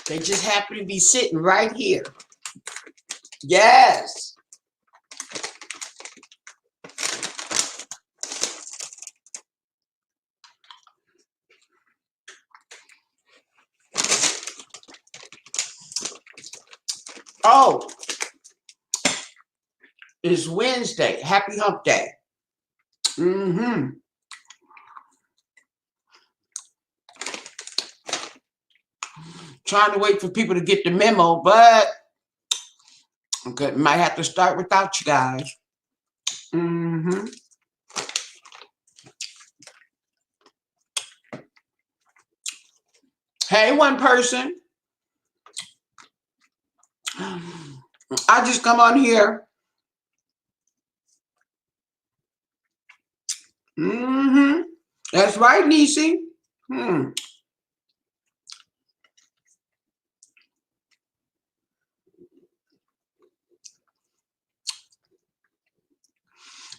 They just happen to be sitting right here. Yes. Oh, it's Wednesday. Happy hump day. Trying to wait for people to get the memo, but okay, might have to start without you guys. Hey, one person. I just come on here. That's right, Nisi.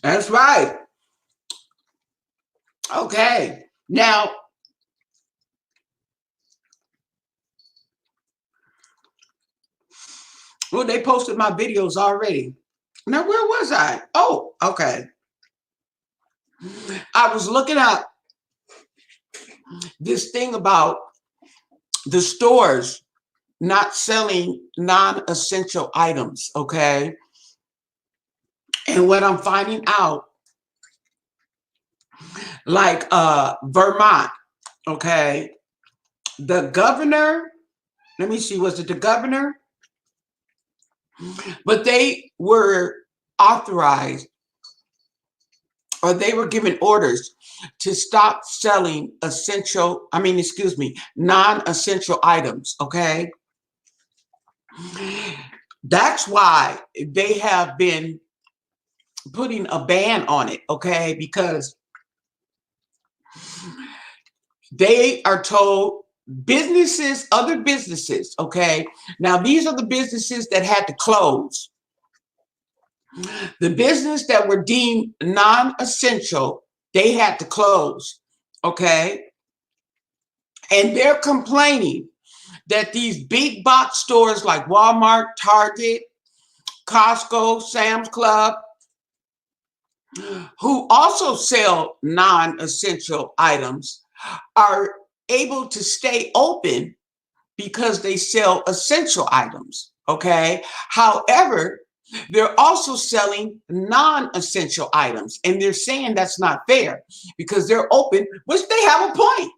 That's right. Okay. Now, well, they posted my videos already. Now, where was I? Oh, okay. I was looking up this thing about the stores not selling non-essential items, okay? And what I'm finding out, like Vermont, okay? The governor, let me see, was it the governor? But they were authorized, or they were given orders to stop selling non-essential items, okay? That's why they have been putting a ban on it, okay? Because they are told other businesses, okay? Now, these are the businesses that had to close. The business that were deemed non-essential, they had to close, okay? And they're complaining that these big box stores like Walmart, Target, Costco, Sam's Club, who also sell non-essential items, are able to stay open because they sell essential items, okay? However, they're also selling non-essential items, and they're saying that's not fair because they're open, which they have a point.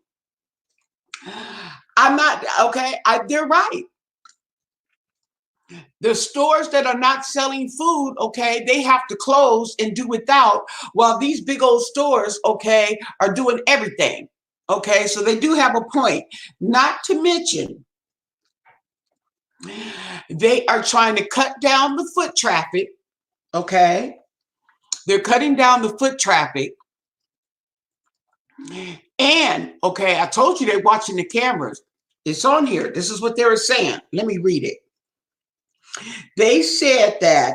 I'm not, okay, they're right. The stores that are not selling food, okay, they have to close and do without, while these big old stores, okay, are doing everything, okay? So they do have a point. Not to mention, they are trying to cut down the foot traffic, okay? They're cutting down the foot traffic. And, okay, I told you they're watching the cameras. It's on here. This is what they were saying. Let me read it. They said that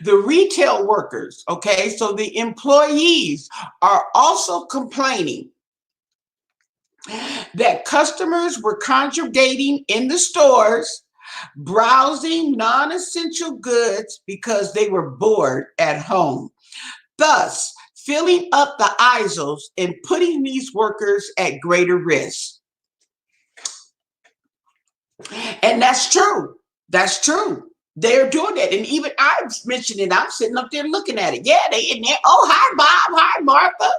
the retail workers, okay, so the employees are also complaining that customers were congregating in the stores, browsing non-essential goods because they were bored at home, thus filling up the aisles and putting these workers at greater risk. And that's true. That's true. They're doing that. And even I mentioned it. I'm sitting up there looking at it. Yeah, they in there. Oh, hi, Bob. Hi, Martha.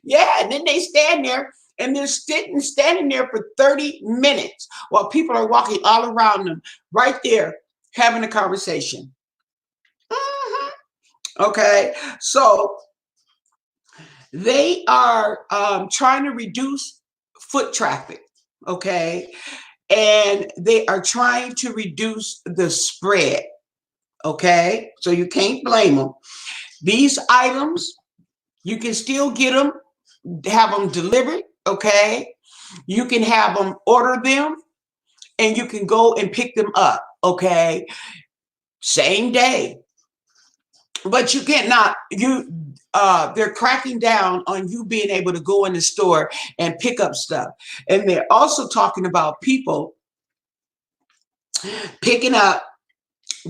Yeah, and then they stand there and they're standing there for 30 minutes while people are walking all around them right there having a conversation. Okay, so they are trying to reduce foot traffic, okay? And they are trying to reduce the spread, okay? So you can't blame them. These items, you can still get them, have them delivered, okay? You can have them order them, and you can go and pick them up, okay? Same day. But you cannot, they're cracking down on you being able to go in the store and pick up stuff. And they're also talking about people picking up,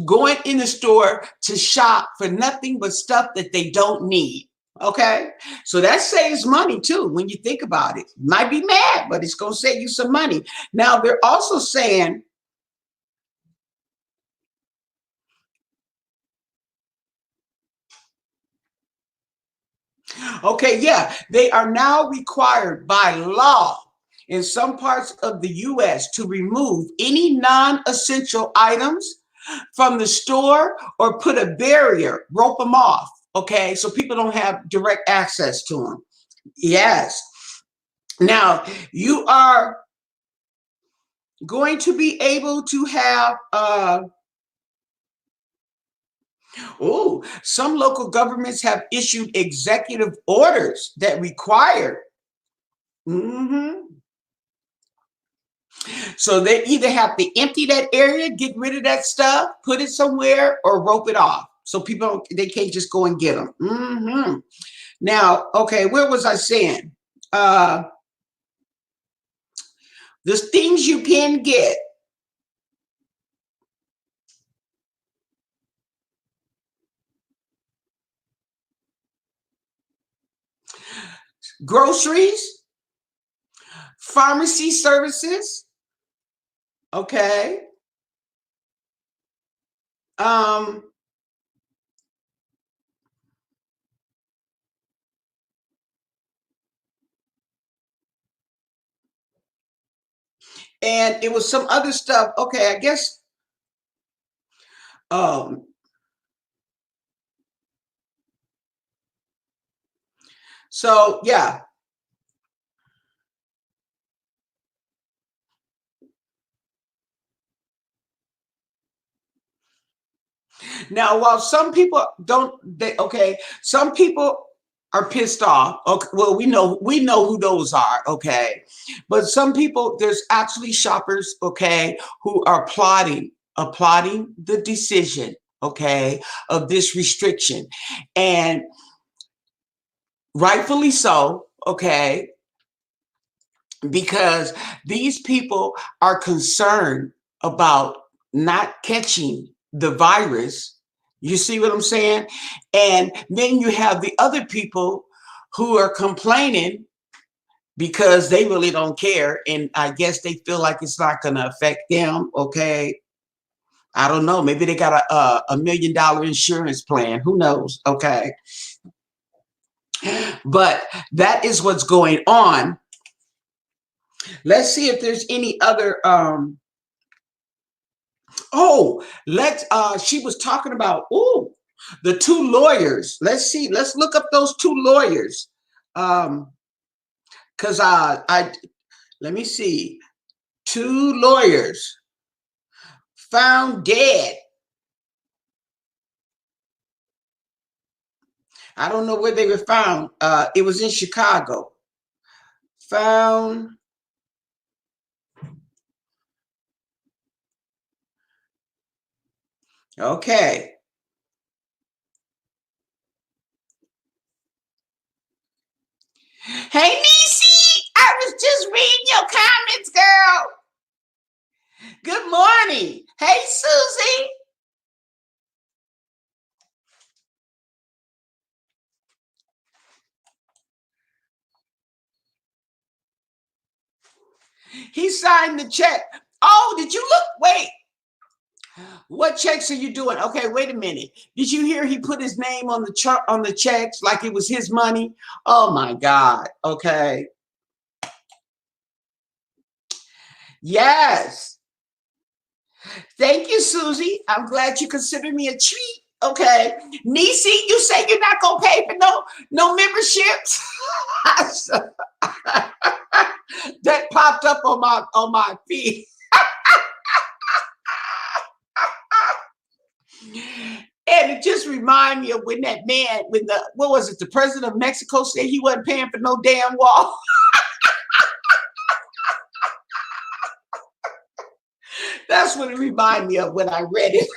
going in the store to shop for nothing but stuff that they don't need. Okay, so that saves money too when you think about it. You might be mad, but it's going to save you some money. Now, they're also saying, okay, yeah, they are now required by law in some parts of the US to remove any non essential items from the store or put a barrier, rope them off. Okay, so people don't have direct access to them. Yes. Now, you are going to be able to have, some local governments have issued executive orders that require. Mhm. So they either have to empty that area, get rid of that stuff, put it somewhere, or rope it off. So people they can't just go and get them. Now, okay, where was I saying? Uh, there's things you can get. Groceries, pharmacy services. Okay. Um, and it was some other stuff. Okay, I guess. Um, so yeah. Now, while some people don't, some people are pissed off. Okay, well, we know who those are. Okay, but some people, there's actually shoppers. Okay, who are applauding the decision. Okay, of this restriction, and rightfully so. Okay, because these people are concerned about not catching the virus. You see what I'm saying? And then you have the other people who are complaining because they really don't care. And I guess they feel like it's not going to affect them. Okay. I don't know. Maybe they got a $1 million insurance plan. Who knows? Okay. But that is what's going on. Let's see if there's any other let's she was talking about the two lawyers. Let's see, let's look up those two lawyers. Because I let me see. Two lawyers found dead. I don't know where they were found. It was in Chicago. Found. Okay. Hey, Nisi, I was just reading your comments, girl. Good morning. Hey, Susie. He signed the check. Oh, did you look? Wait. What checks are you doing? Okay, wait a minute. Did you hear he put his name on the chart on the checks like it was his money? Oh my God. Okay. Yes. Thank you, Susie. I'm glad you considered me a treat. Okay. Nisi, you say you're not gonna pay for no memberships? That popped up on my feed. And it just reminded me of when that man, when what was it, the president of Mexico said he wasn't paying for no damn wall. That's what it reminded me of when I read it.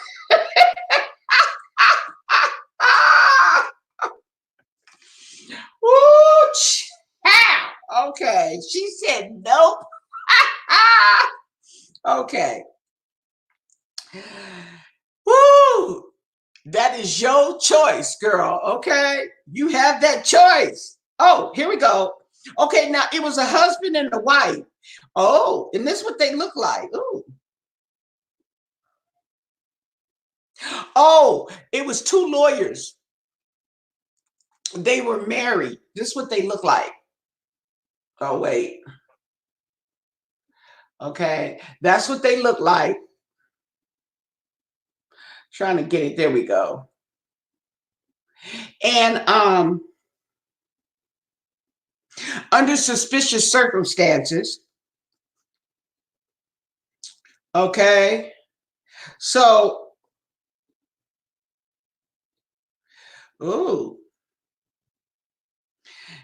Okay. She said, nope. Okay. Woo! That is your choice, girl. Okay. You have that choice. Oh, here we go. Okay. Now it was a husband and a wife. Oh, and this is what they look like. Ooh. Oh, it was two lawyers. They were married. This is what they look like. Oh, wait. Okay. That's what they look like. Trying to get it. There we go. And under suspicious circumstances. Okay. So, ooh.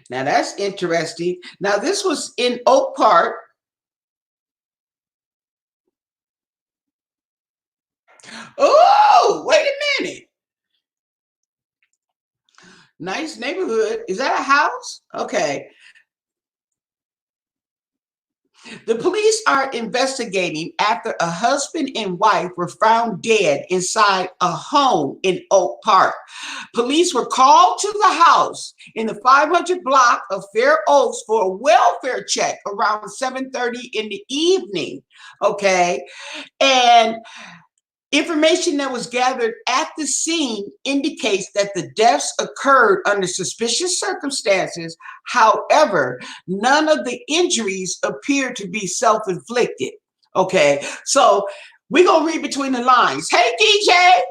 Now that's interesting. Now this was in Oak Park. Oh, wait a minute. Nice neighborhood. Is that a house? Okay. The police are investigating after a husband and wife were found dead inside a home in Oak Park. Police were called to the house in the 500 block of Fair Oaks for a welfare check around 7:30 in the evening. Okay. And information that was gathered at the scene indicates that the deaths occurred under suspicious circumstances. However, none of the injuries appear to be self-inflicted. Okay, so we're gonna read between the lines. Hey, DJ,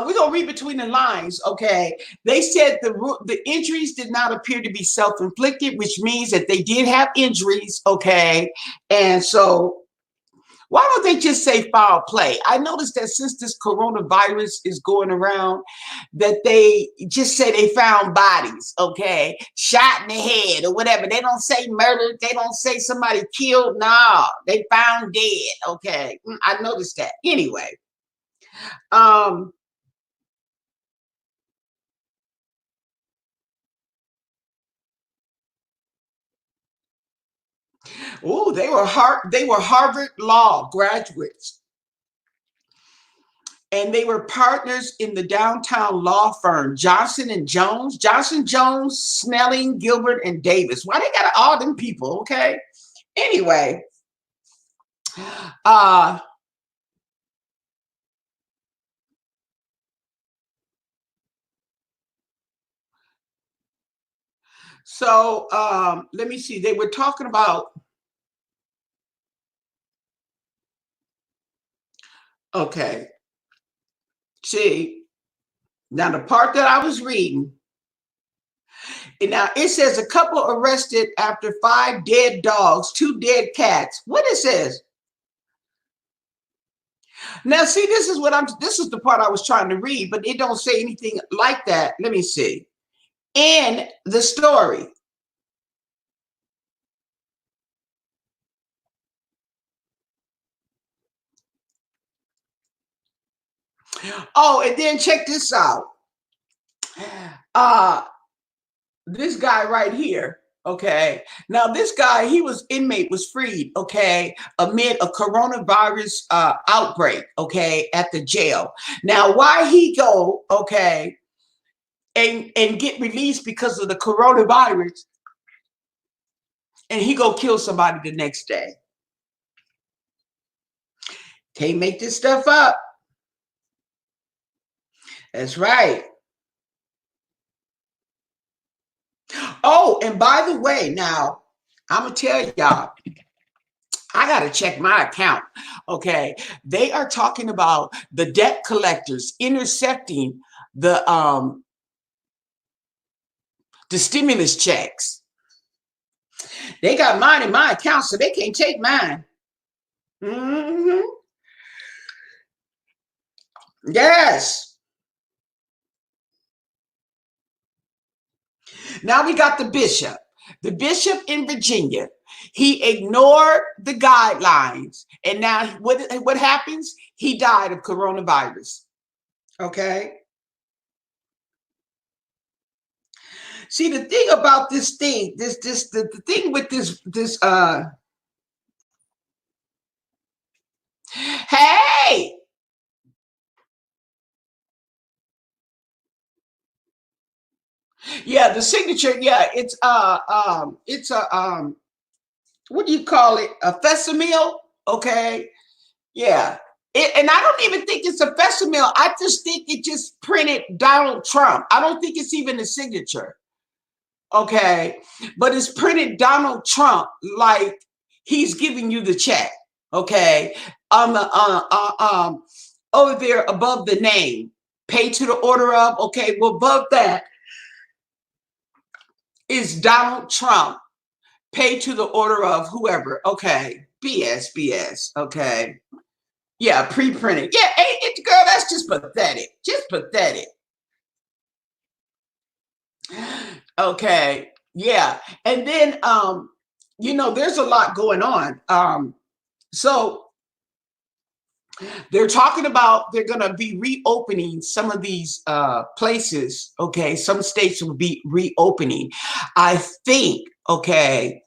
we're gonna read between the lines. Okay, they said the injuries did not appear to be self-inflicted, which means that they did have injuries. Okay, and so why don't they just say foul play? I noticed that since this coronavirus is going around, that they just say they found bodies, okay, shot in the head or whatever. They don't say murder. They don't say somebody killed. No, they found dead. Okay, I noticed that. Anyway, um, oh, they were Harvard Law graduates. And they were partners in the downtown law firm Johnson and Jones, Snelling, Gilbert, and Davis. Why they got all them people? Okay. Anyway, uh, so let me see. They were talking about. Okay, see now the part that I was reading. And now it says a couple arrested after 5 dead dogs, 2 dead cats. What it says? Now, see, this is the part I was trying to read, but it don't say anything like that. Let me see. In the story. Oh, and then check this out. Uh, this guy right here. Okay. Now this guy, inmate was freed, okay, amid a coronavirus outbreak, okay, at the jail. Now, why he go, okay, and get released because of the coronavirus, and he go kill somebody the next day. Can't make this stuff up. That's right. Oh, and by the way, now I'm gonna tell y'all, I gotta check my account. Okay, they are talking about the debt collectors intercepting the stimulus checks. They got mine in my account, so they can't take mine. Hmm. Yes. Now we got the bishop. The bishop in Virginia. He ignored the guidelines, and now what happens? He died of coronavirus. Okay. See, the thing about this thing, the thing with this hey, yeah, the signature, yeah, it's a what do you call it? A facsimile, okay? Yeah. And I don't even think it's a facsimile. I just think it just printed Donald Trump. I don't think it's even a signature. Okay. But it's printed Donald Trump like he's giving you the check. Okay. On the over there above the name. Pay to the order of. Okay. Well, above that is Donald Trump. Pay to the order of whoever. Okay. BS. Okay. Yeah, pre-printed. Yeah, girl, that's just pathetic. Just pathetic. Okay. Yeah. And then there's a lot going on. So they're talking about they're gonna be reopening some of these places. Okay, some states will be reopening. I think, okay,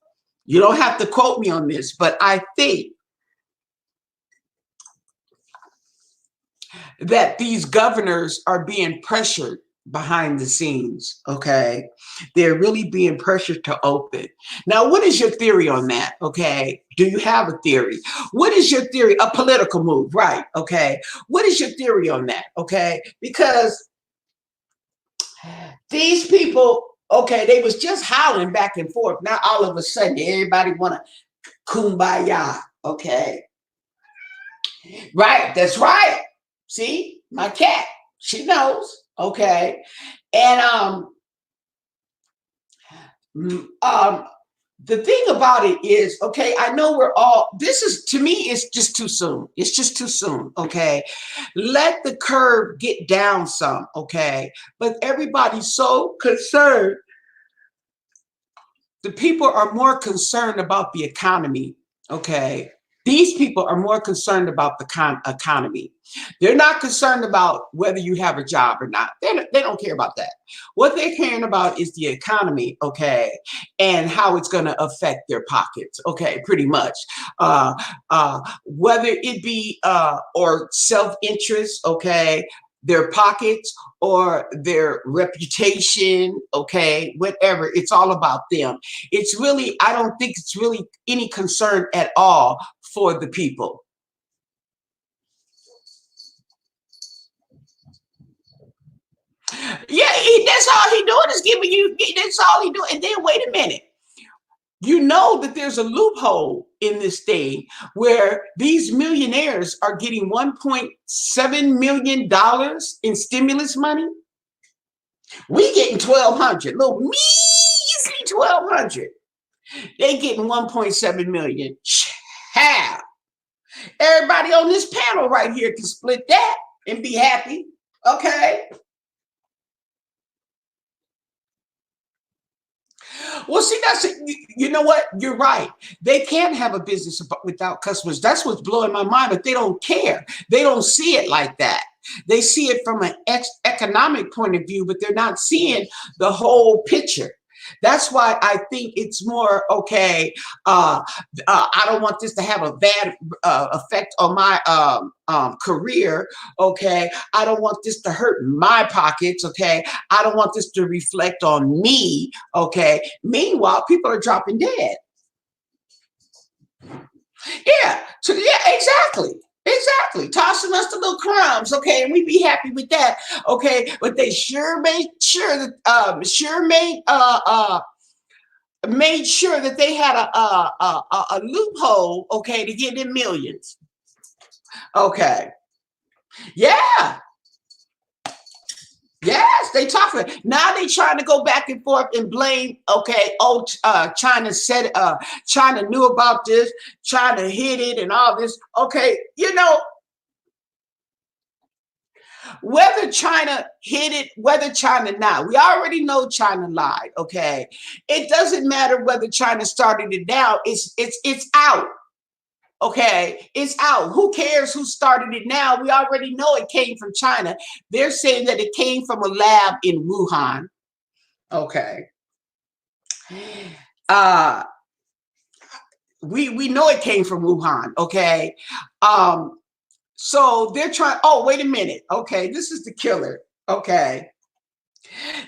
you don't have to quote me on this, but I think that these governors are being pressured behind the scenes. Okay, they're really being pressured to open. Now, what is your theory on that? Okay, do you have a theory? What is your theory? A political move, right? Okay, what is your theory on that? Okay, because these people, okay, they was just howling back and forth. Now all of a sudden everybody want to kumbaya. Okay, right, that's right. See, my cat, she knows. Okay. And the thing about it is, okay, I know we're all, this is, to me, it's just too soon. It's just too soon. Okay. Let the curve get down some. Okay. But everybody's so concerned. The people are more concerned about the economy. Okay. These people are more concerned about the economy. They're not concerned about whether you have a job or not. They don't care about that. What they're caring about is the economy, okay, and how it's going to affect their pockets, okay, pretty much. Whether it be or self-interest, okay, their pockets or their reputation, okay, whatever. It's all about them. It's really, I don't think it's really any concern at all for the people. Yeah, that's all he doing is giving you, that's all he doing. And then wait a minute. You know that there's a loophole in this thing where these millionaires are getting $1.7 million in stimulus money. We getting 1,200, little measly 1,200. They getting 1.7 million. How? Everybody on this panel right here can split that and be happy. Okay. Well, see, that's it. You know what? You're right. They can't have a business without customers. That's what's blowing my mind, but they don't care. They don't see it like that. They see it from an economic point of view, but they're not seeing the whole picture. That's why I think it's more okay. I don't want this to have a bad effect on my career. Okay, I don't want this to hurt my pockets. Okay, I don't want this to reflect on me. Okay. Meanwhile, people are dropping dead. Yeah. So yeah, exactly. Exactly. Tossing us the little crumbs, okay, and we be happy with that, okay. But they sure made sure that made sure that they had a loophole, okay, to get in millions. Okay. Yeah. Yes, they talking. Now they trying to go back and forth and blame. Okay, oh, China said, China knew about this. China hid it and all this. Okay, whether China hid it, whether China not, we already know China lied. Okay, it doesn't matter whether China started it now. It's out. Okay, it's out. Who cares who started it now? We already know it came from China. They're saying that it came from a lab in Wuhan. Okay. Uh, we know it came from Wuhan, okay? Um, so they're trying. Oh, wait a minute. Okay, this is the killer. Okay.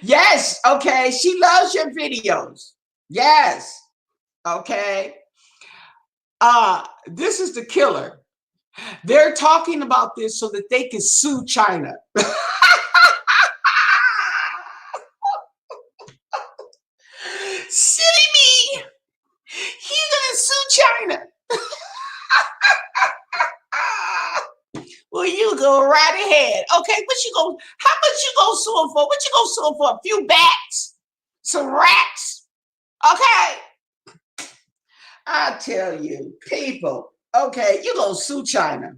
Yes. Okay. She loves your videos. Yes. Okay. This is the killer. They're talking about this so that they can sue China. Silly me. He's gonna sue China. Well, you go right ahead. Okay, what you going how much you gonna sue him for? What you gonna sue him for? A few bats? Some rats? Okay. I tell you, people. Okay, you gonna sue China.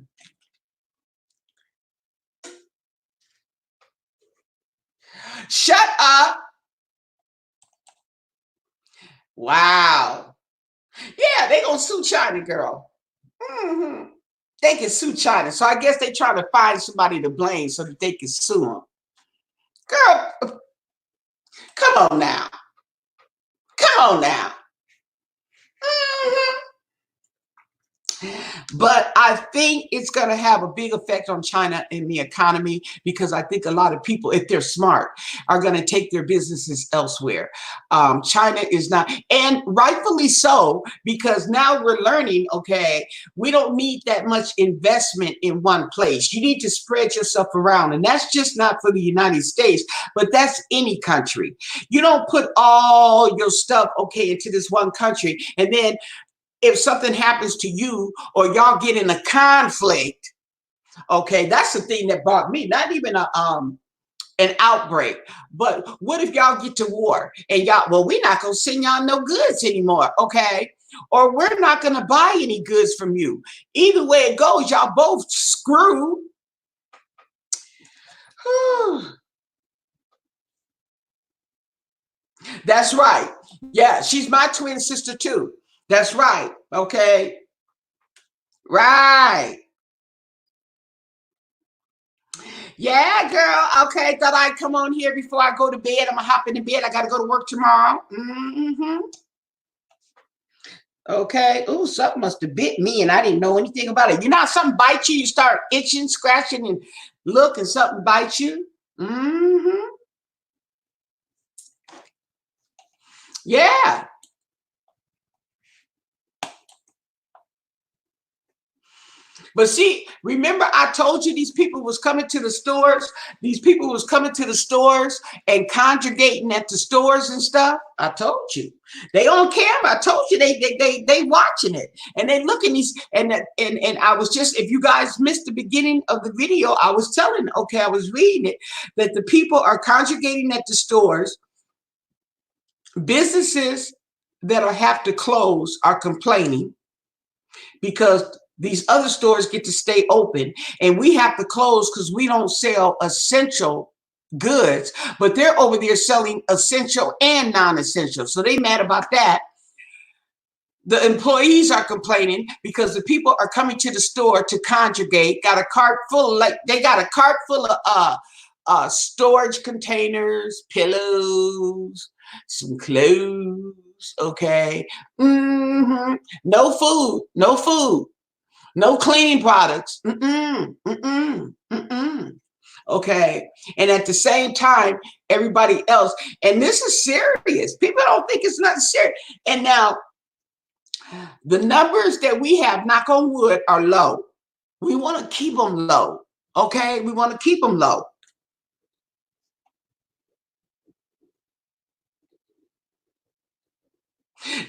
Shut up. Wow. Yeah, they gonna sue China, girl. Hmm. They can sue China. So I guess they trying to find somebody to blame so that they can sue them. Girl, come on now. Come on now. Mhm. But I think it's going to have a big effect on China and the economy because I think a lot of people, if they're smart, are going to take their businesses elsewhere. China is not, and rightfully so, because now we're learning, okay, we don't need that much investment in one place. You need to spread yourself around. And that's just not for the United States, but that's any country. You don't put all your stuff, okay, into this one country and then if something happens to you or y'all get in a conflict, okay, that's the thing that brought me, not even an outbreak, but what if y'all get to war and y'all, well, we're not gonna send y'all no goods anymore, okay? Or we're not gonna buy any goods from you. Either way it goes, y'all both screwed. That's right. Yeah, she's my twin sister too. That's right. Okay. Right. Yeah, girl. Okay, thought I'd come on here before I go to bed. I'm gonna hop in the bed. I gotta go to work tomorrow. Okay. Oh, something must have bit me, and I didn't know anything about it. You know, how something bites you, you start itching, scratching, and look, and something bites you. Yeah. But see, remember I told you these people was coming to the stores. These people was coming to the stores and congregating at the stores and stuff. I told you. They on camera. I told you they watching it. And they looking these and I was just, if you guys missed the beginning of the video, I was telling, okay, I was reading it, that the people are congregating at the stores. Businesses that are have to close are complaining because these other stores get to stay open and we have to close because we don't sell essential goods, but they're over there selling essential and non-essential. So they mad about that. The employees are complaining because the people are coming to the store to congregate, got a cart full, like they got a cart full of storage containers, pillows, some clothes, okay. No food, no food. No cleaning products. Okay. And at the same time, everybody else, and this is serious. People don't think it's not serious. And now the numbers that we have, knock on wood, are low. We want to keep them low. Okay. We want to keep them low.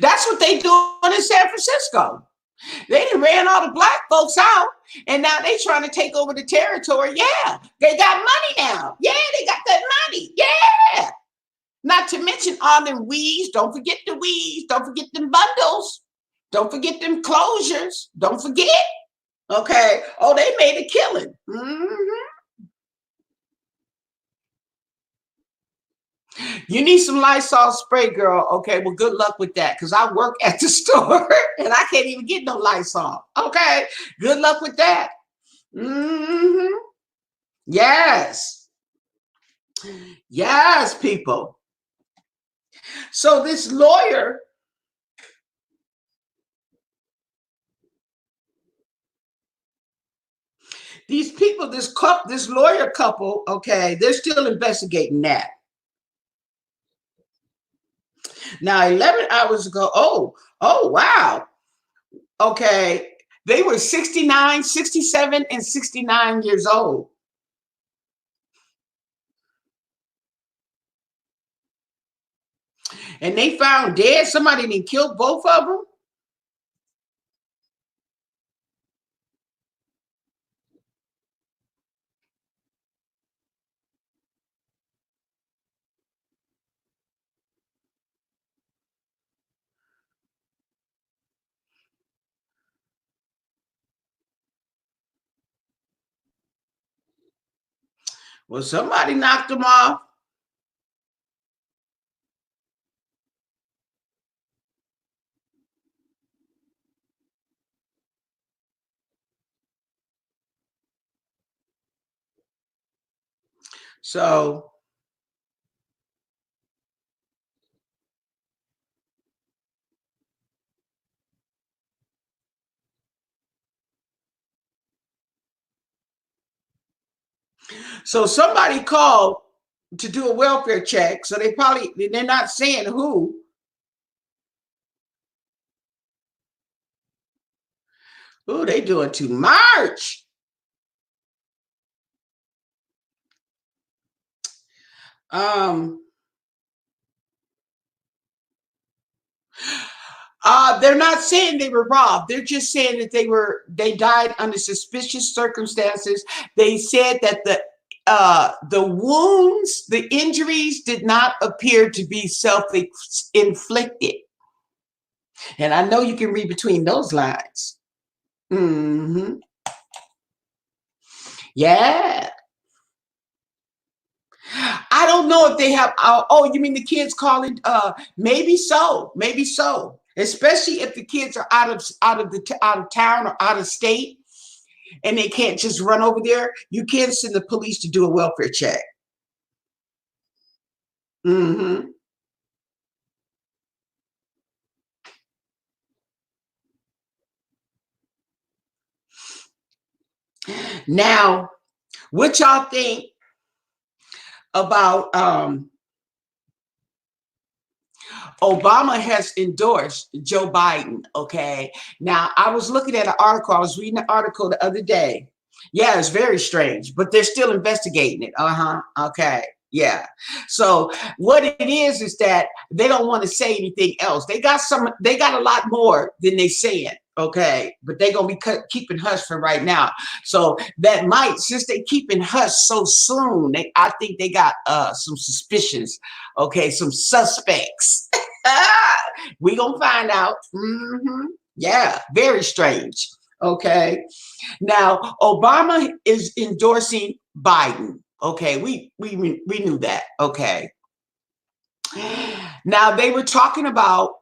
That's what they doing in San Francisco. They done ran all the black folks out, and now they trying to take over the territory. Yeah, they got money now. Yeah, they got that money. Yeah. Not to mention all them weeds. Don't forget the weeds. Don't forget them bundles. Don't forget them closures. Don't forget. Okay. Oh, they made a killing. You need some Lysol spray, girl. Okay. Well, good luck with that because I work at the store and I can't even get no Lysol. Okay. Good luck with that. hmm Yes. Yes, people. So this lawyer, these people, this lawyer couple, okay, they're still investigating that. Now, 11 hours ago, oh, wow. Okay. They were 69, 67, and 69 years old. And they found dead. Somebody didn't kill both of them. Well, somebody knocked them off. So, so somebody called to do a welfare check. So they're not saying who. Ooh, they doing too much. Um, they're not saying they were robbed. They're just saying that they died under suspicious circumstances. They said that the wounds, the injuries did not appear to be self-inflicted. And I know you can read between those lines. Hmm. Yeah. I don't know if they have. Oh, you mean the kids calling? Maybe so. Maybe so. Especially if the kids are out of town or out of state, and they can't just run over there. You can't send the police to do a welfare check. Hmm. Now, what y'all think about Obama has endorsed Joe Biden. Okay. Now, I was looking at an article. I was reading an article the other day. Yeah, it's very strange, but they're still investigating it. Uh huh. Okay. Yeah. So what it is that they don't want to say anything else. They got a lot more than they saying. Okay, but they're gonna be keeping hush for right now. So that might, since they keeping hush so soon, I think they got some suspicions. Okay, some suspects. We gonna find out. Hmm. Yeah, very strange. Okay. Now Obama is endorsing Biden. Okay, we knew that. Okay. Now they were talking about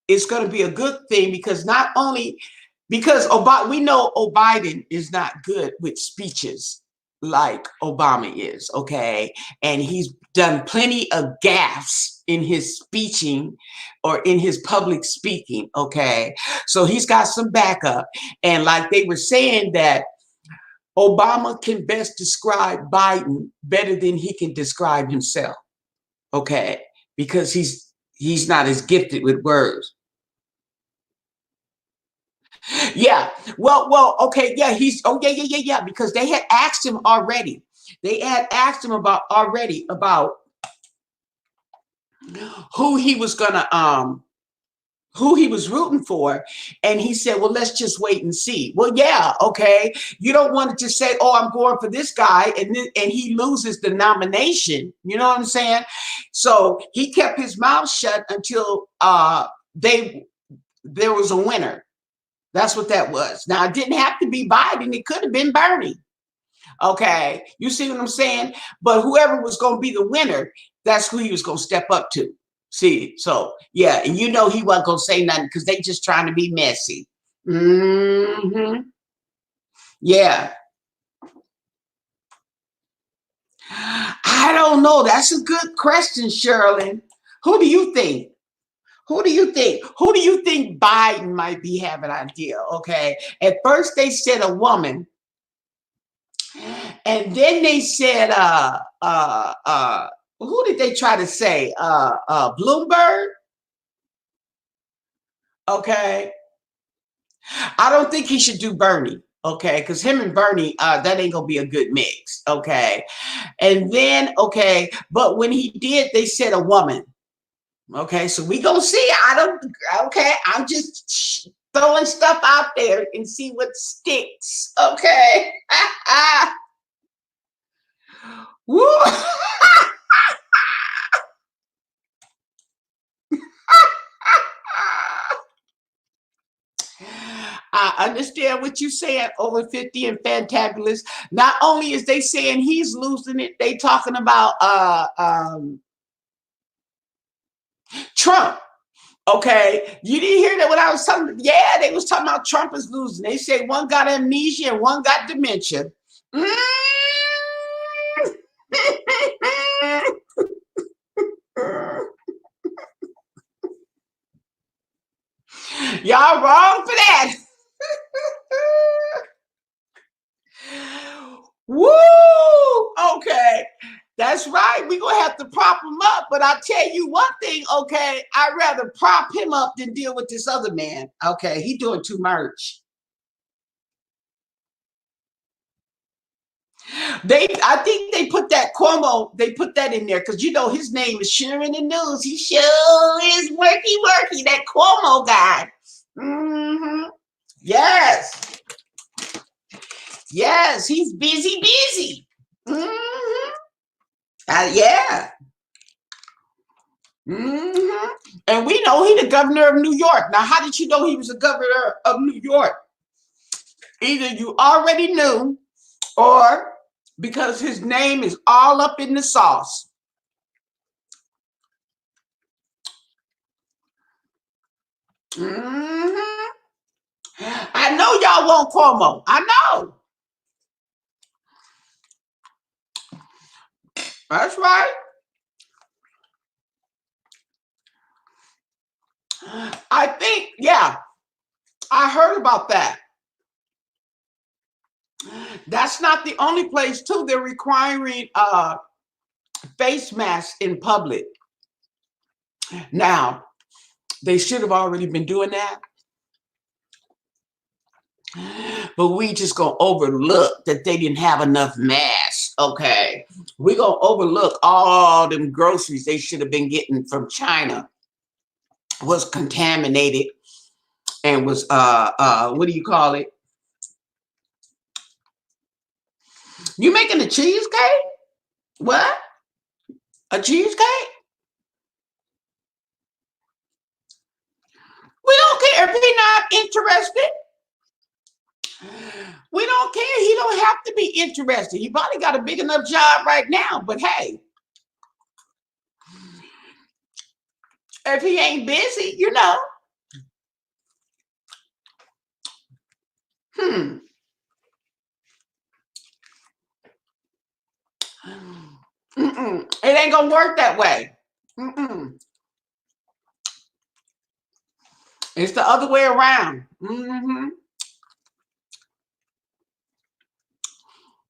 it's going to be a good thing because not only because we know Biden is not good with speeches like Obama is, okay, and he's done plenty of gaffes in his speeching or in his public speaking, okay, so he's got some backup, and like they were saying that Obama can best describe Biden better than he can describe himself, okay, because he's not as gifted with words. Yeah. Okay. Yeah. Yeah. Because they had asked him already. They had asked him about who he was gonna who he was rooting for, and he said, "Well, let's just wait and see." Well, yeah, okay. You don't want to just say, "Oh, I'm going for this guy," and he loses the nomination. You know what I'm saying? So he kept his mouth shut until they there was a winner. That's what that was. Now, it didn't have to be Biden. It could have been Bernie. Okay. You see what I'm saying? But whoever was going to be the winner, that's who he was going to step up to. See, so yeah. And you know he wasn't going to say nothing because they just trying to be messy. Hmm. Yeah. I don't know. That's a good question, Sherilyn. Who do you think? Who do you think? Who do you think Biden might be having an idea? Okay. At first they said a woman, and then they said who did they try to say? Bloomberg. Okay. I don't think he should do Bernie. Okay, because him and Bernie, that ain't gonna be a good mix. Okay. And then, okay, but when he did, they said a woman. Okay, so we gonna see. I don't. Okay, I'm just throwing stuff out there and see what sticks. Okay. Woo. I understand what you're saying. Over 50 and fantabulous. Not only is they saying he's losing it, they talking about Trump. Okay, you didn't hear that when I was telling. Yeah, they was talking about Trump is losing. They say one got amnesia and one got dementia. Mm. Y'all wrong for that. Woo! Okay. That's right. We're gonna have to prop him up. But I'll tell you one thing, okay. I'd rather prop him up than deal with this other man. Okay, he doing too much. I think they put that Cuomo, they put that in there because you know his name is sure in the news. He sure is worky, that Cuomo guy. Mm-hmm. Yes. Yes, he's busy. Mm-hmm. Yeah. Mm-hmm. And we know he the governor of New York. Now, how did you know he was the governor of New York? Either you already knew or because his name is all up in the sauce. Mm-hmm. I know y'all want Cuomo. I know. That's right. I think, yeah, I heard about that. That's not the only place, too. They're requiring face masks in public. Now, they should have already been doing that. But we just gonna overlook that they didn't have enough masks. Okay, we gonna overlook all them groceries they should have been getting from China was contaminated and was what do you call it? You making a cheesecake? What? A cheesecake? We don't care if he's not interested. We don't care. He don't have to be interested. He probably got a big enough job right now. But hey, if he ain't busy, you know. Hmm. Mm-mm. It ain't gonna work that way. Mm-mm. It's the other way around. Mm-hmm.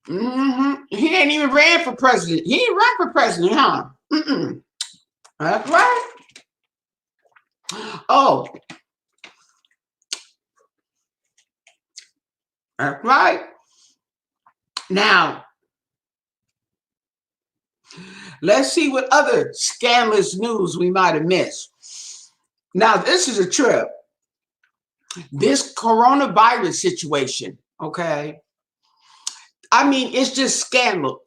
Mm-hmm. He ain't even ran for president. He ain't run for president, huh? Mm-mm. That's right. Oh, that's right. Now, let's see what other scandalous news we might have missed. Now, this is a trip. This coronavirus situation, okay? I mean, it's just scandal.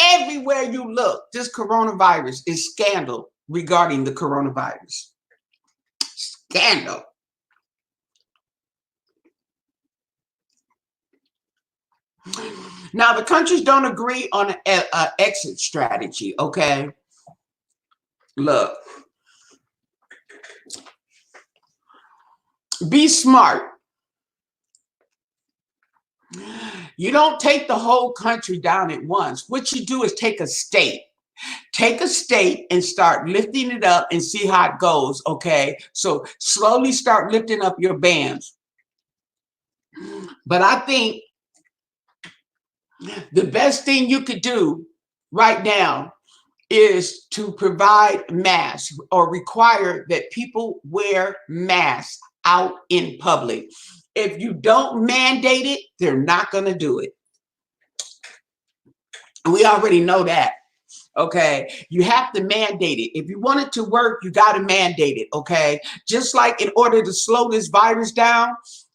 Everywhere you look, this coronavirus is scandal regarding the coronavirus. Scandal. Now, the countries don't agree on an exit strategy, okay? Look, be smart. You don't take the whole country down at once. What you do is take a state. Take a state and start lifting it up and see how it goes. Okay. So slowly start lifting up your bands. But I think the best thing you could do right now is to provide masks or require that people wear masks out in public. If you don't mandate it, they're not going to do it. We already know that. Okay, you have to mandate it. If you want it to work, you got to mandate it. Okay, just like in order to slow this virus down,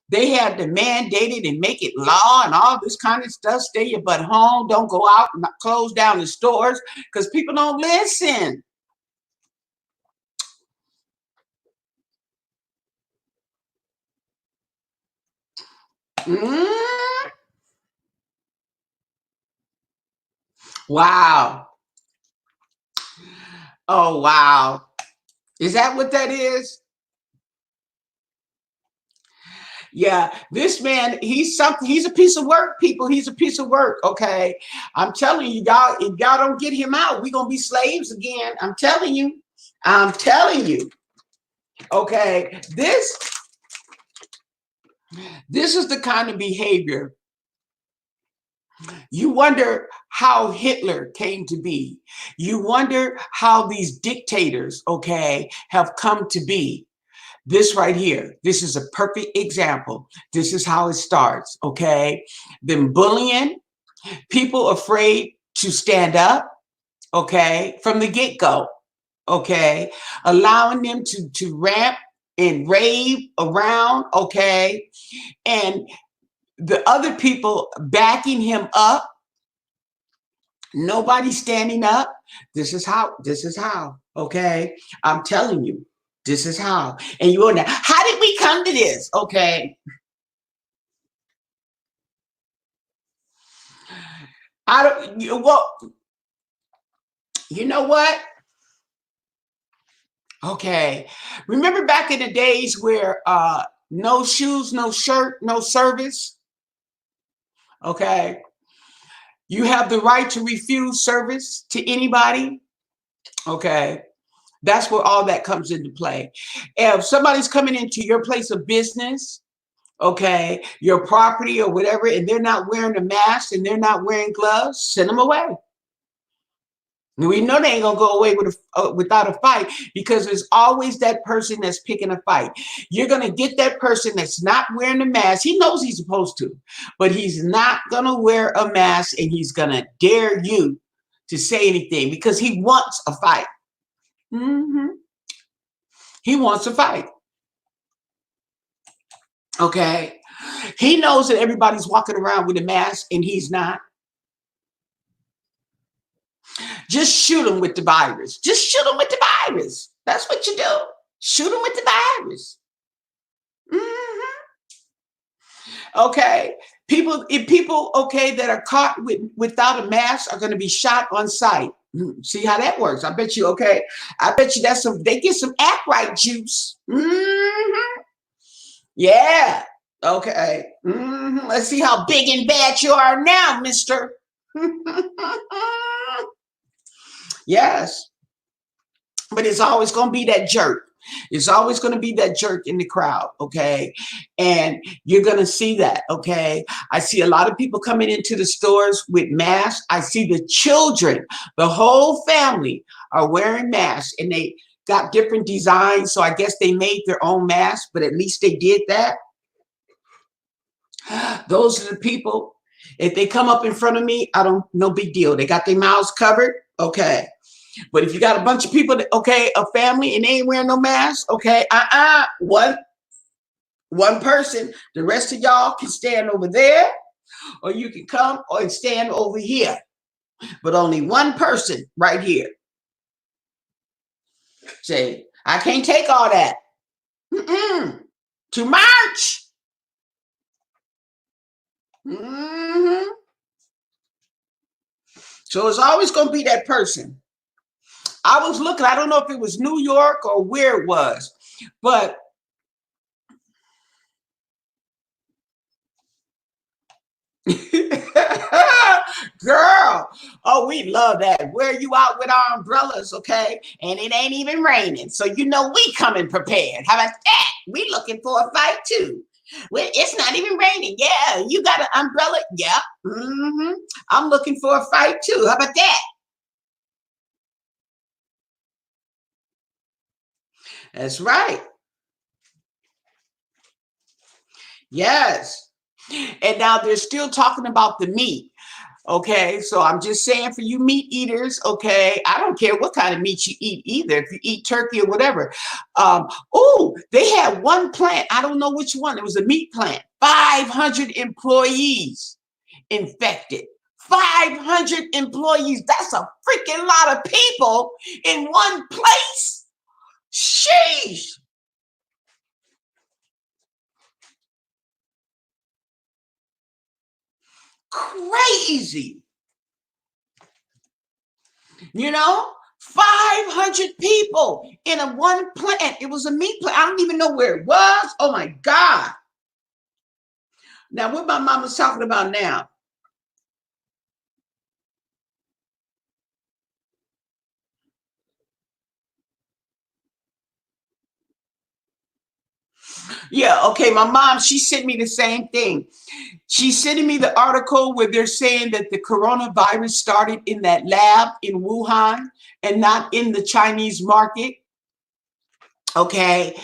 they had to mandate it and make it law and all this kind of stuff. Stay your butt home. Don't go out and close down the stores because people don't listen. Mm, wow. Oh, wow. Is that what that is? Yeah, this man, he's something, he's a piece of work, people. He's a piece of work. Okay. I'm telling you, y'all, if y'all don't get him out, we're gonna be slaves again. I'm telling you. I'm telling you. Okay. This is the kind of behavior. You wonder how Hitler came to be. You wonder how these dictators, okay, have come to be. This right here, this is a perfect example. This is how it starts, okay? Them bullying, people afraid to stand up, okay, from the get-go, okay? Allowing them to ramp and rave around, okay? And the other people backing him up, nobody standing up. This is how, okay? I'm telling you, this is how. And you wonder, how did we come to this? Okay. I don't, well, you know what? Okay. Remember back in the days where no shoes, no shirt, no service? Okay. You have the right to refuse service to anybody. Okay. That's where all that comes into play. If somebody's coming into your place of business, okay, your property or whatever, and they're not wearing a mask and they're not wearing gloves, send them away. We know they ain't gonna go away without a fight because there's always that person that's picking a fight. You're gonna get that person that's not wearing a mask. He knows he's supposed to, but he's not gonna wear a mask and he's gonna dare you to say anything because he wants a fight. Mm-hmm. He wants a fight. Okay. He knows that everybody's walking around with a mask and he's not. Just shoot him with the virus. Just shoot him with the virus. That's what you do. Shoot him with the virus. Mm-hmm. Okay. People, okay, that are caught without a mask are going to be shot on sight. See how that works? I bet you. Okay. I bet you that's some. They get some act right juice. Mm-hmm. Yeah. Okay. Mm-hmm. Let's see how big and bad you are now, Mister. Yes. But it's always going to be that jerk. It's always going to be that jerk in the crowd, okay? And you're going to see that, okay? I see a lot of people coming into the stores with masks. I see the children, the whole family are wearing masks, and they got different designs, so I guess they made their own masks, but at least they did that. Those are the people. If they come up in front of me, no big deal. They got their mouths covered, okay? But if you got a bunch of people that, okay, a family and they ain't wearing no mask, okay, one person, the rest of y'all can stand over there, or you can come or stand over here. But only one person right here. Say, I can't take all that. Mm-mm. Too much. Mm-hmm. So it's always going to be that person. I was looking, I don't know if it was New York or where it was, but Girl, oh, we love that. Where you out with our umbrellas, okay? And it ain't even raining. So you know we coming prepared. How about that? We looking for a fight too. Well, it's not even raining. Yeah, you got an umbrella? Yeah. I'm looking for a fight too. How about that? That's right. Yes. And now they're still talking about the meat. Okay, so I'm just saying for you meat eaters, okay, I don't care what kind of meat you eat either, if you eat turkey or whatever. Oh, they had one plant, I don't know which one, it was a meat plant, 500 employees infected. 500 employees, that's a freaking lot of people in one place. Sheesh, crazy. You know, 500 people in a one plant. It was a meat plant. I don't even know where it was. Oh my God. Now, what my mama's talking about now? Yeah, okay. My mom, she sent me the same thing. She's sending me the article where they're saying that the coronavirus started in that lab in Wuhan and not in the Chinese market. Okay.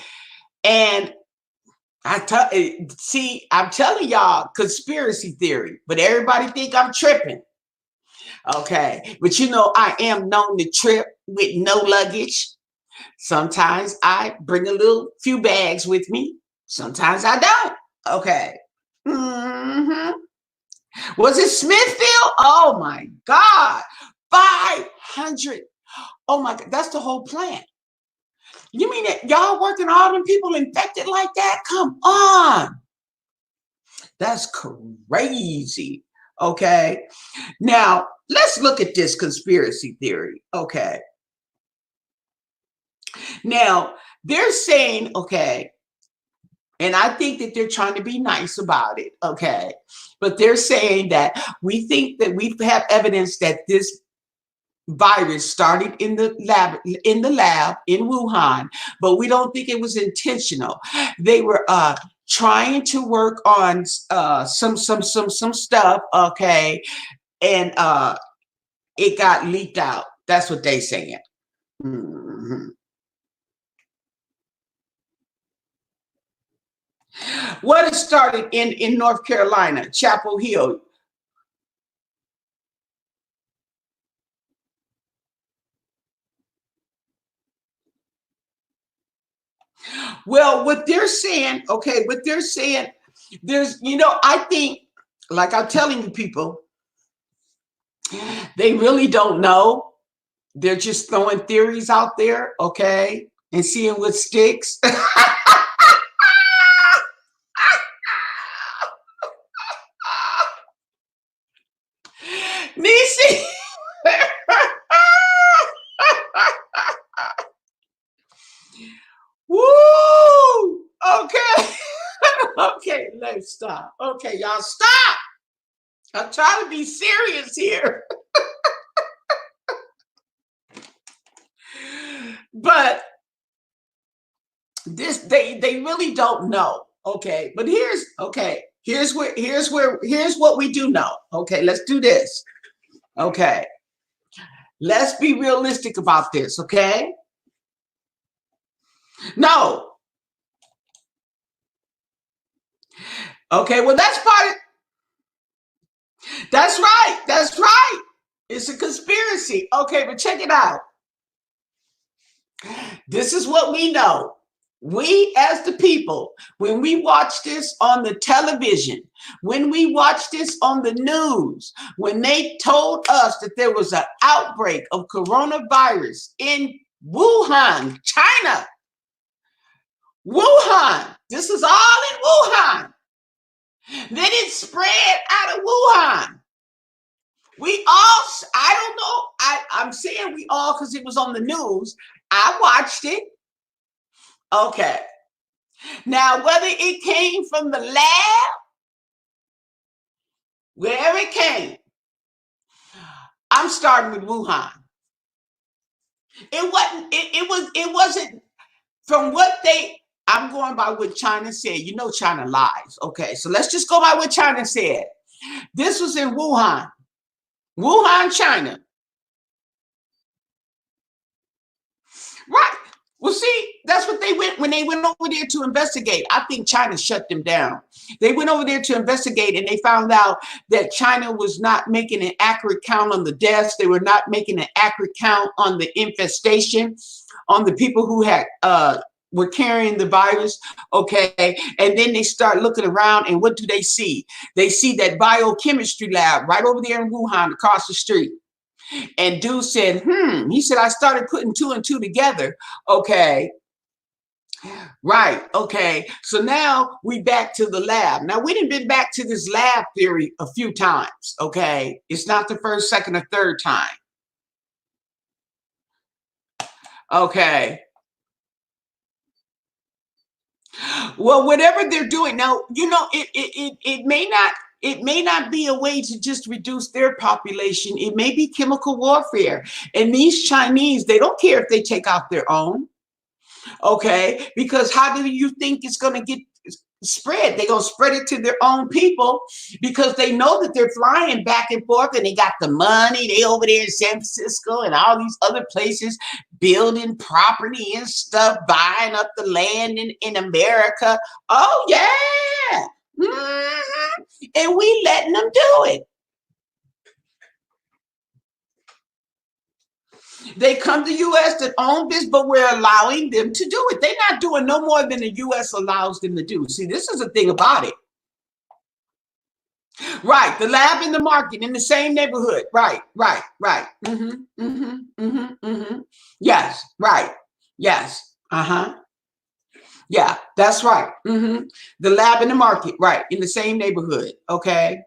And see, I'm telling y'all conspiracy theory, but everybody think I'm tripping. Okay. But you know, I am known to trip with no luggage. Sometimes I bring a little few bags with me. Sometimes I don't. Okay. hmm Was it Smithfield? Oh my God. 500. Oh my God. That's the whole plant. You mean that y'all working all them people infected like that? Come on. That's crazy. Okay. Now, let's look at this conspiracy theory. Okay. Now, they're saying, okay, and I think that they're trying to be nice about it, okay, but they're saying that we think that we have evidence that this virus started in the lab in Wuhan, but we don't think it was intentional. They were trying to work on some stuff, okay, and it got leaked out. That's what they saying. Mhm. What it started in North Carolina, Chapel Hill. Well, what they're saying, okay, what they're saying, I think, like I'm telling you people, they really don't know. They're just throwing theories out there, okay, and seeing what sticks. Nisi. Woo! Okay. Okay, let's stop. Okay, y'all stop. I'm trying to be serious here. But they really don't know. Okay, but here's what we do know. Okay, let's do this. Okay, let's be realistic about this. Okay, no. Okay, well that's right. That's right. It's a conspiracy. Okay, but check it out. This is what we know. We, as the people, when we watch this on the television, when we watch this on the news, when they told us that there was an outbreak of coronavirus in Wuhan, China, Wuhan, this is all in Wuhan. Then it spread out of Wuhan. We all, I don't know, I'm saying we all because it was on the news. I watched it. Okay. Now, whether it came from the lab wherever it came. I'm starting with Wuhan. It wasn't from what they, I'm going by what China said. You know, China lies. Okay, so let's just go by what China said. This was in Wuhan, China. Right. Well, see, that's what they went when they went over there to investigate. I think China shut them down. They went over there to investigate and they found out that China was not making an accurate count on the deaths. They were not making an accurate count on the infestation, on the people who had were carrying the virus. Okay. And then they start looking around and what do they see? They see that biochemistry lab right over there in Wuhan across the street. And dude said, he said, I started putting two and two together. Okay. Right. Okay. So now we back to the lab. Now we done been back to this lab theory a few times. Okay. It's not the first, second, or third time. Okay. Well, whatever they're doing now, you know, it may not be a way to just reduce their population. It may be chemical warfare. And these Chinese, they don't care if they take out their own. Okay, because how do you think it's going to get spread? They're going to spread it to their own people because they know that they're flying back and forth and they got the money. They over there in San Francisco and all these other places building property and stuff, buying up the land in America. Oh yeah. Mm-hmm. And we letting them do it. They come to U.S. to own this, but we're allowing them to do it. They're not doing no more than the U.S. allows them to do. See, this is the thing about it. Right. The lab in the market in the same neighborhood. Right. Right. Right. Mm-hmm. Mm-hmm. Mm-hmm. Mm-hmm. Yes. Right. Yes. Uh-huh. Yeah, that's right. Mm-hmm. The lab in the market. Right. In the same neighborhood. Okay.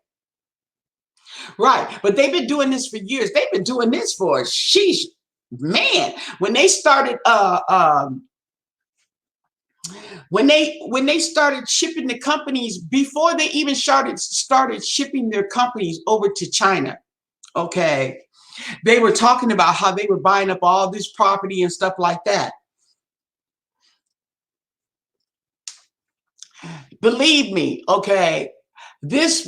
Right. But they've been doing this for years. They've been doing this for sheesh. Man, when they started when they started shipping the companies before they even started shipping their companies over to China, okay, they were talking about how they were buying up all this property and stuff like that. Believe me, okay, this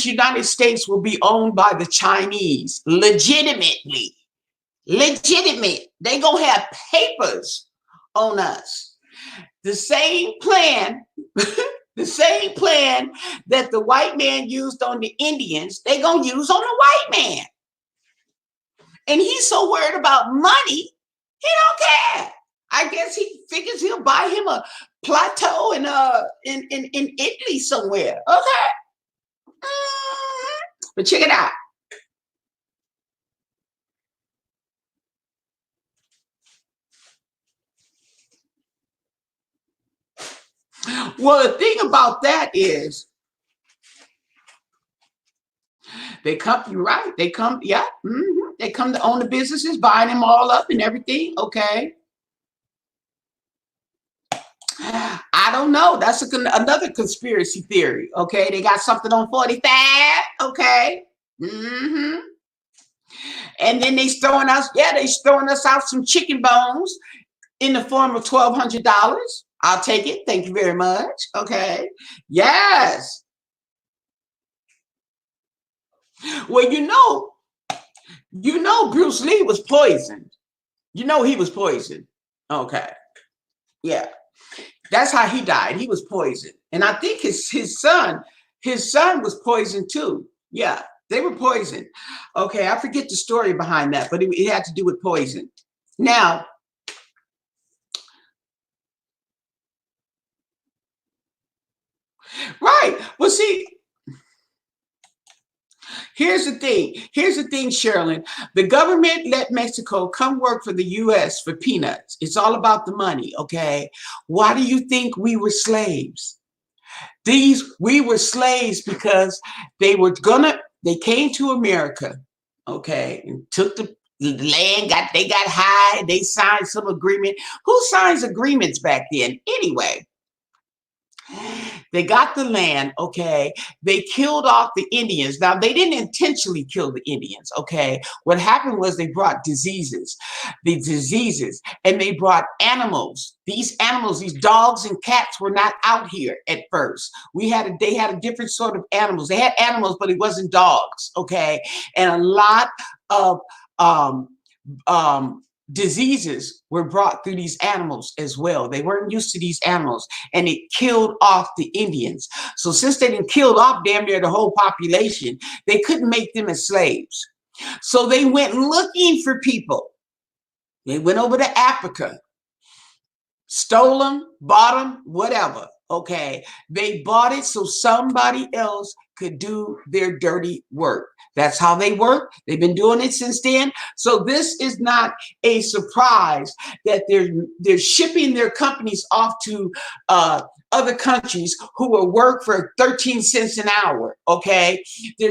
United States will be owned by the Chinese legitimately. Legitimate. They gonna have papers on us. The same plan, the same plan that the white man used on the Indians, they gonna use on the white man. And he's so worried about money, he don't care. I guess he figures he'll buy him a plateau in Italy somewhere. Okay. But check it out. Well, the thing about that is they come, you're right. They come, yeah. Mm-hmm. They come to own the businesses, buying them all up and everything. Okay. I don't know. That's another conspiracy theory. Okay. They got something on 45. Okay. Mm-hmm. And then they throwing us out some chicken bones in the form of $1,200. I'll take it. Thank you very much. Okay. Yes. Well, Bruce Lee was poisoned. You know he was poisoned. Okay. Yeah. That's how he died. He was poisoned. And I think his son was poisoned too. Yeah. They were poisoned. Okay. I forget the story behind that, but it had to do with poison. Now, right. Well, see, here's the thing. Here's the thing, Sherilyn. The government let Mexico come work for the U.S. for peanuts. It's all about the money, okay? Why do you think we were slaves? We were slaves because they came to America, okay, and took the land, they got high, they signed some agreement. Who signs agreements back then anyway? They got the land, okay? They killed off the Indians. Now, they didn't intentionally kill the Indians, okay? What happened was they brought diseases, and they brought animals. These animals, these dogs and cats were not out here at first. They had a different sort of animals. They had animals, but it wasn't dogs, okay? And a lot of um, diseases were brought through these animals as well. They weren't used to these animals, and it killed off the Indians. So since they didn't kill off damn near the whole population, they couldn't make them as slaves. So they went looking for people. They went over to Africa, stole them, bought them, whatever. Okay, they bought it so somebody else could do their dirty work. That's how they work. They've been doing it since then. So this is not a surprise that they're shipping their companies off to other countries who will work for 13 cents an hour. Okay, they're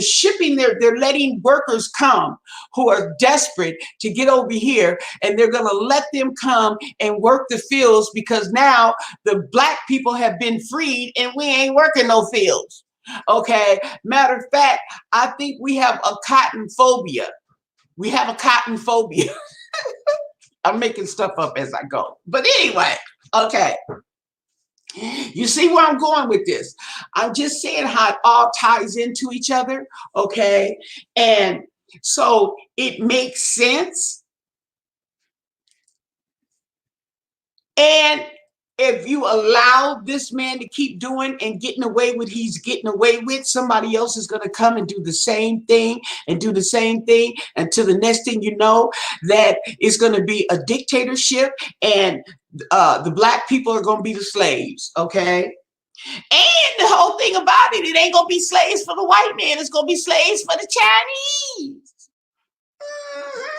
letting workers come who are desperate to get over here, and they're going to let them come and work the fields because now the black people have been freed and we ain't working no fields. Okay, matter of fact, I think we have a cotton phobia. We have a cotton phobia. I'm making stuff up as I go. But anyway, okay. You see where I'm going with this? I'm just saying how it all ties into each other, okay? And so it makes sense. And if you allow this man to keep doing and getting away with he's getting away with, somebody else is going to come and do the same thing and do the same thing until the next thing you know, that it's going to be a dictatorship and the black people are going to be the slaves, okay? And the whole thing about it, it ain't going to be slaves for the white man. It's going to be slaves for the Chinese. Mm-hmm.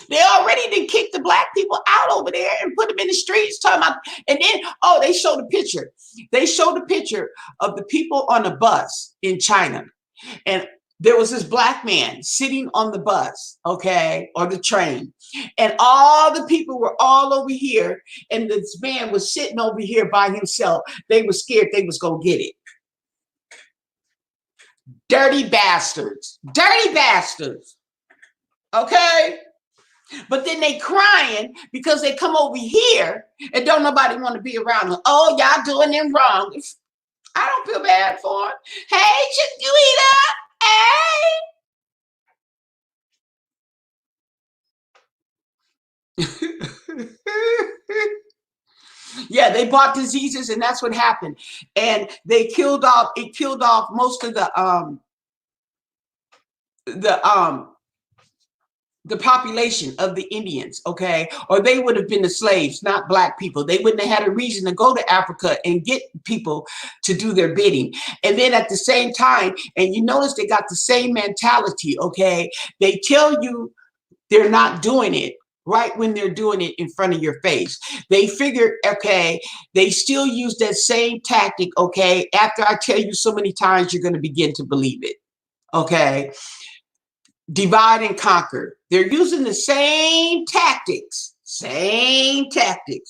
They already did kick the black people out over there and put them in the streets talking about, and then, oh, they showed a picture. They showed a picture of the people on a bus in China. And there was this black man sitting on the bus, okay, or the train. And all the people were all over here. And this man was sitting over here by himself. They were scared they was going to get it. Dirty bastards. Dirty bastards. Okay? But then they crying because they come over here and don't nobody want to be around them. Oh, y'all doing them wrong. I don't feel bad for them. Hey, Chiquita. Hey. Yeah, they bought diseases, and that's what happened. And they killed off. It killed off most of the population of the Indians, okay? Or they would have been the slaves, not black people. They wouldn't have had a reason to go to Africa and get people to do their bidding. And then at the same time, and you notice they got the same mentality, okay? They tell you they're not doing it right when they're doing it in front of your face. They figure, okay, they still use that same tactic, okay? After I tell you so many times, you're going to begin to believe it, okay? Divide and conquer. They're using the same tactics,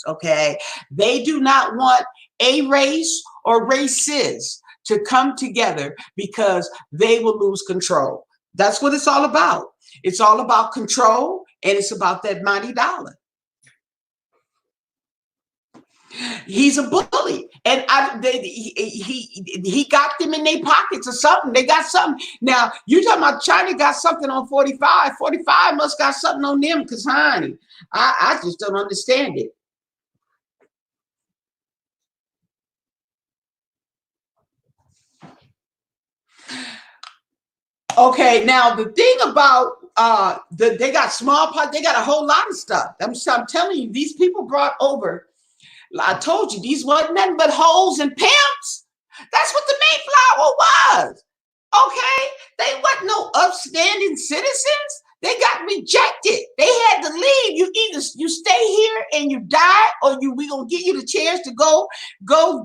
okay? They do not want a race or races to come together because they will lose control. That's what it's all about. It's all about control, and it's about that mighty dollar. He's a bully, and he got them in their pockets or something. They got something. Now you talking about China got something on 45. 45 must got something on them, because honey, I just don't understand it. Okay, now the thing about they got smallpox, they got a whole lot of stuff. I'm telling you, these people brought over. I told you, these wasn't nothing but hoes and pimps. That's what the Mayflower was. Okay? They wasn't no upstanding citizens. They got rejected. They had to leave. You stay here and you die, or we gonna give you the chance to go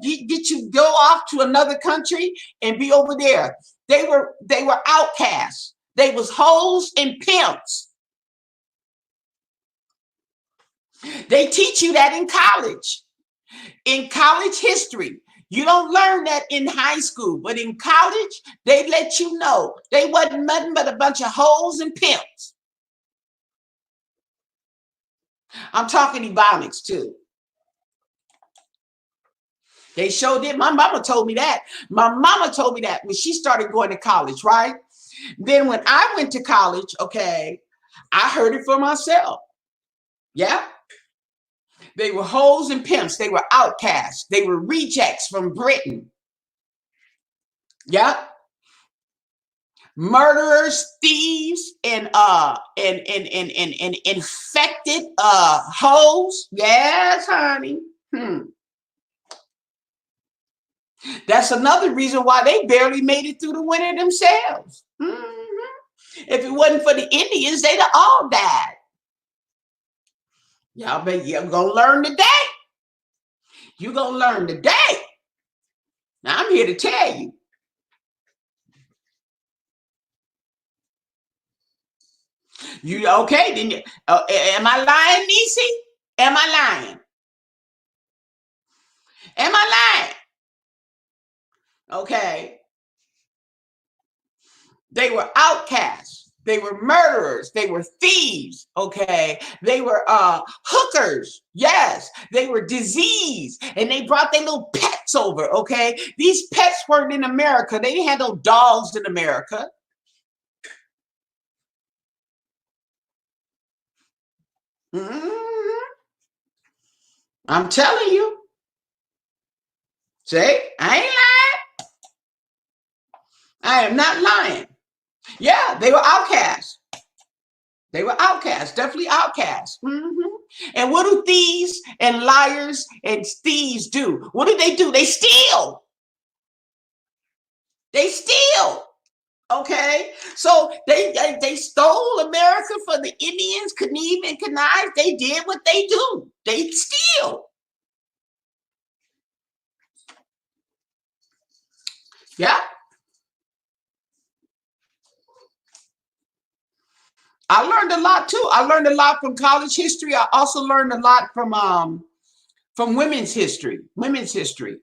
get you go off to another country and be over there. They were outcasts. They was hoes and pimps. They teach you that in college. In college history, You don't learn that in high school, but in college, they let you know they wasn't nothing but a bunch of hoes and pimps. I'm talking ebonics too. They showed it. My mama told me that. My mama told me that when she started going to college, right? Then when I went to college, okay, I heard it for myself. Yeah. They were hoes and pimps. They were outcasts. They were rejects from Britain. Yeah. Murderers, thieves, and infected hoes. Yes, honey. That's another reason why they barely made it through the winter themselves. If it wasn't for the Indians, they'd have all died. Y'all bet you're gonna learn today. You're gonna learn today. Now I'm here to tell you. You okay? Then am I lying, Nisi? Am I lying? Am I lying? Okay. They were outcasts. They were murderers. They were thieves. Okay. They were hookers. Yes. They were diseased. And they brought their little pets over. Okay. These pets weren't in America. They didn't have no dogs in America. I'm telling you. See, I ain't lying. I am not lying. Yeah, they were outcasts. They were outcasts, definitely outcasts. And what do thieves and liars and thieves do? What do? They steal. They steal. Okay, so they stole America for the Indians, Kniev and Knives. They did what they do. They steal. Yeah. I learned a lot too. I learned a lot from college history. I also learned a lot from women's history. Women's history.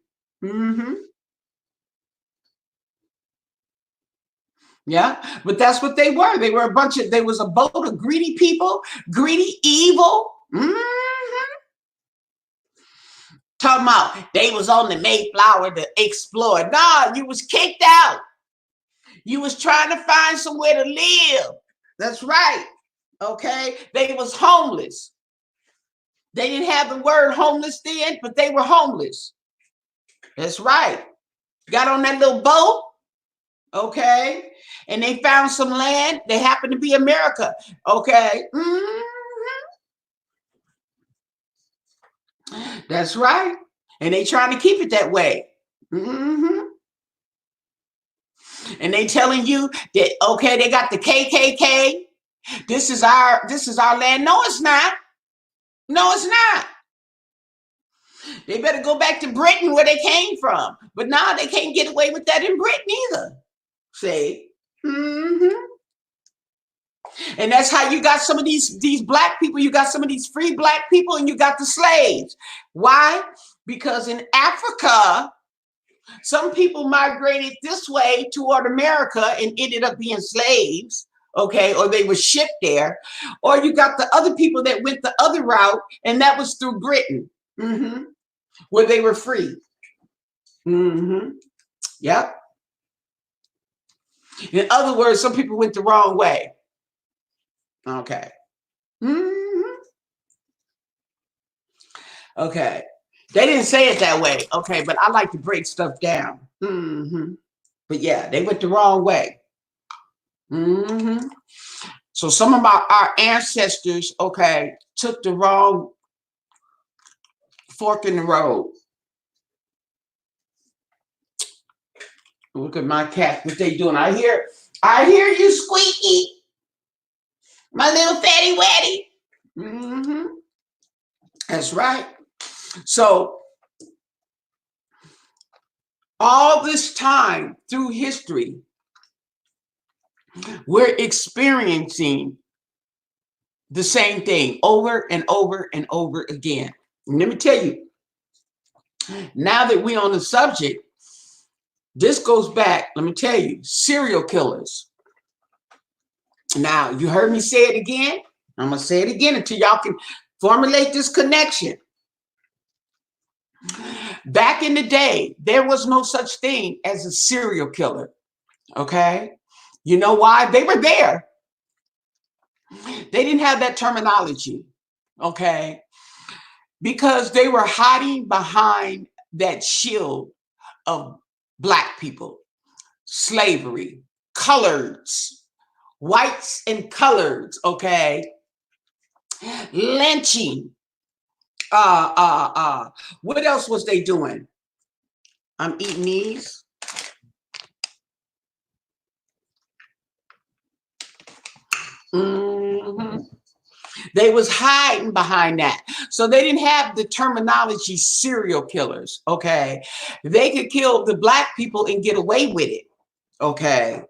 Yeah, but that's what they were. They were a bunch of. They was a boat of greedy people, greedy, evil. Talking about they was on the Mayflower to explore. Nah, you was kicked out. You was trying to find somewhere to live. That's right. Okay, they was homeless. They didn't have the word homeless then, but they were homeless. That's right. Got on that little boat, okay, and they found some land. They happened to be America, okay. That's right. And they trying to keep it that way. And they telling you that, okay, they got the KKK. This is our land. No, it's not. No, it's not. They better go back to Britain where they came from. But now they can't get away with that in Britain either. See? And that's how you got some of these black people. You got some of these free black people, and you got the slaves. Why? Because in Africa, some people migrated this way toward America and ended up being slaves, okay, or they were shipped there. Or you got the other people that went the other route, and that was through Britain, where they were free. Yep. In other words, some people went the wrong way. Okay. Okay. They didn't say it that way. Okay, but I like to break stuff down. But yeah, they went the wrong way. So some of our ancestors, okay, took the wrong fork in the road. Look at my cat. What they doing? I hear you squeaky. My little fatty watty. That's right. So all this time through history, we're experiencing the same thing over and over and over again. And let me tell you, Now that we're on the subject, this goes back, let me tell you, serial killers. Now, you heard me say it again. I'm going to say it again until y'all can formulate this connection. Back in the day, there was no such thing as a serial killer. Okay? You know why? They were there. They didn't have that terminology. Okay? Because they were hiding behind that shield of Black people, slavery, coloreds, whites and coloreds, okay? Lynching. What else was they doing? I'm eating these. Mm-hmm. They was hiding behind that. So they didn't have the terminology serial killers, okay? They could kill the Black people and get away with it, okay?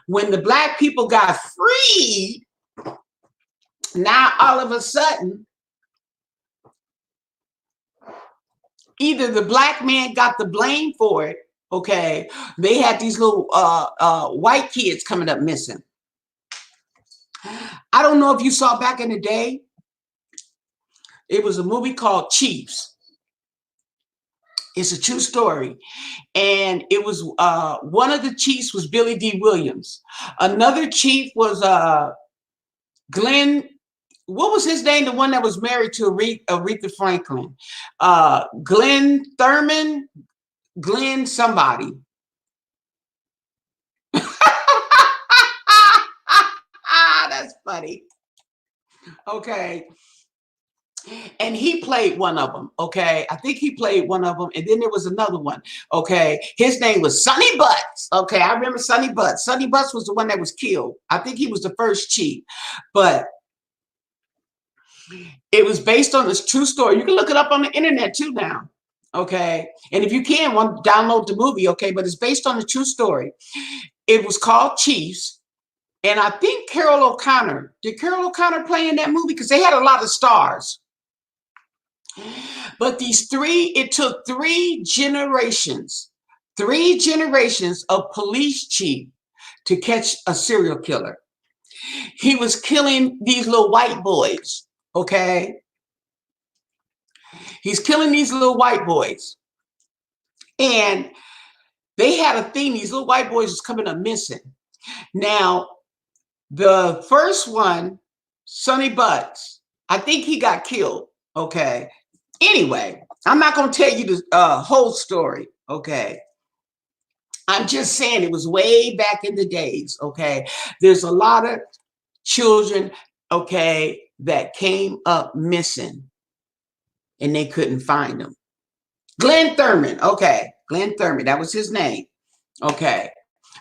When the Black people got freed, now all of a sudden, either the Black man got the blame for it, okay? They had these little white kids coming up missing. I don't know if you saw back in the day, it was a movie called Chiefs. It's a true story. And it was one of the chiefs was Billy D. Williams. Another chief was Glenn. What was his name? The one that was married to Aretha Franklin. Glenn Thurman. Glenn somebody. That's funny. Okay. And he played one of them, okay? I think he played one of them, and then there was another one, okay? His name was Sonny Butts, okay? I remember Sonny Butts. Sonny Butts was the one that was killed. I think he was the first chief, but it was based on this true story. You can look it up on the internet too now, okay? And if you can, download the movie, okay? But it's based on the true story. It was called Chiefs, and I think Carol O'Connor, did Carol O'Connor play in that movie? Because they had a lot of stars. But it took three generations of police chief to catch a serial killer. He was killing these little white boys, okay? He's killing these little white boys. And they had a thing, these little white boys was coming up missing. Now, the first one, Sonny Butts, I think he got killed, okay? Anyway, I'm not going to tell you the whole story, okay? I'm just saying it was way back in the days, okay? There's a lot of children, okay, that came up missing and they couldn't find them. Glenn Thurman, okay. Glenn Thurman, that was his name, okay.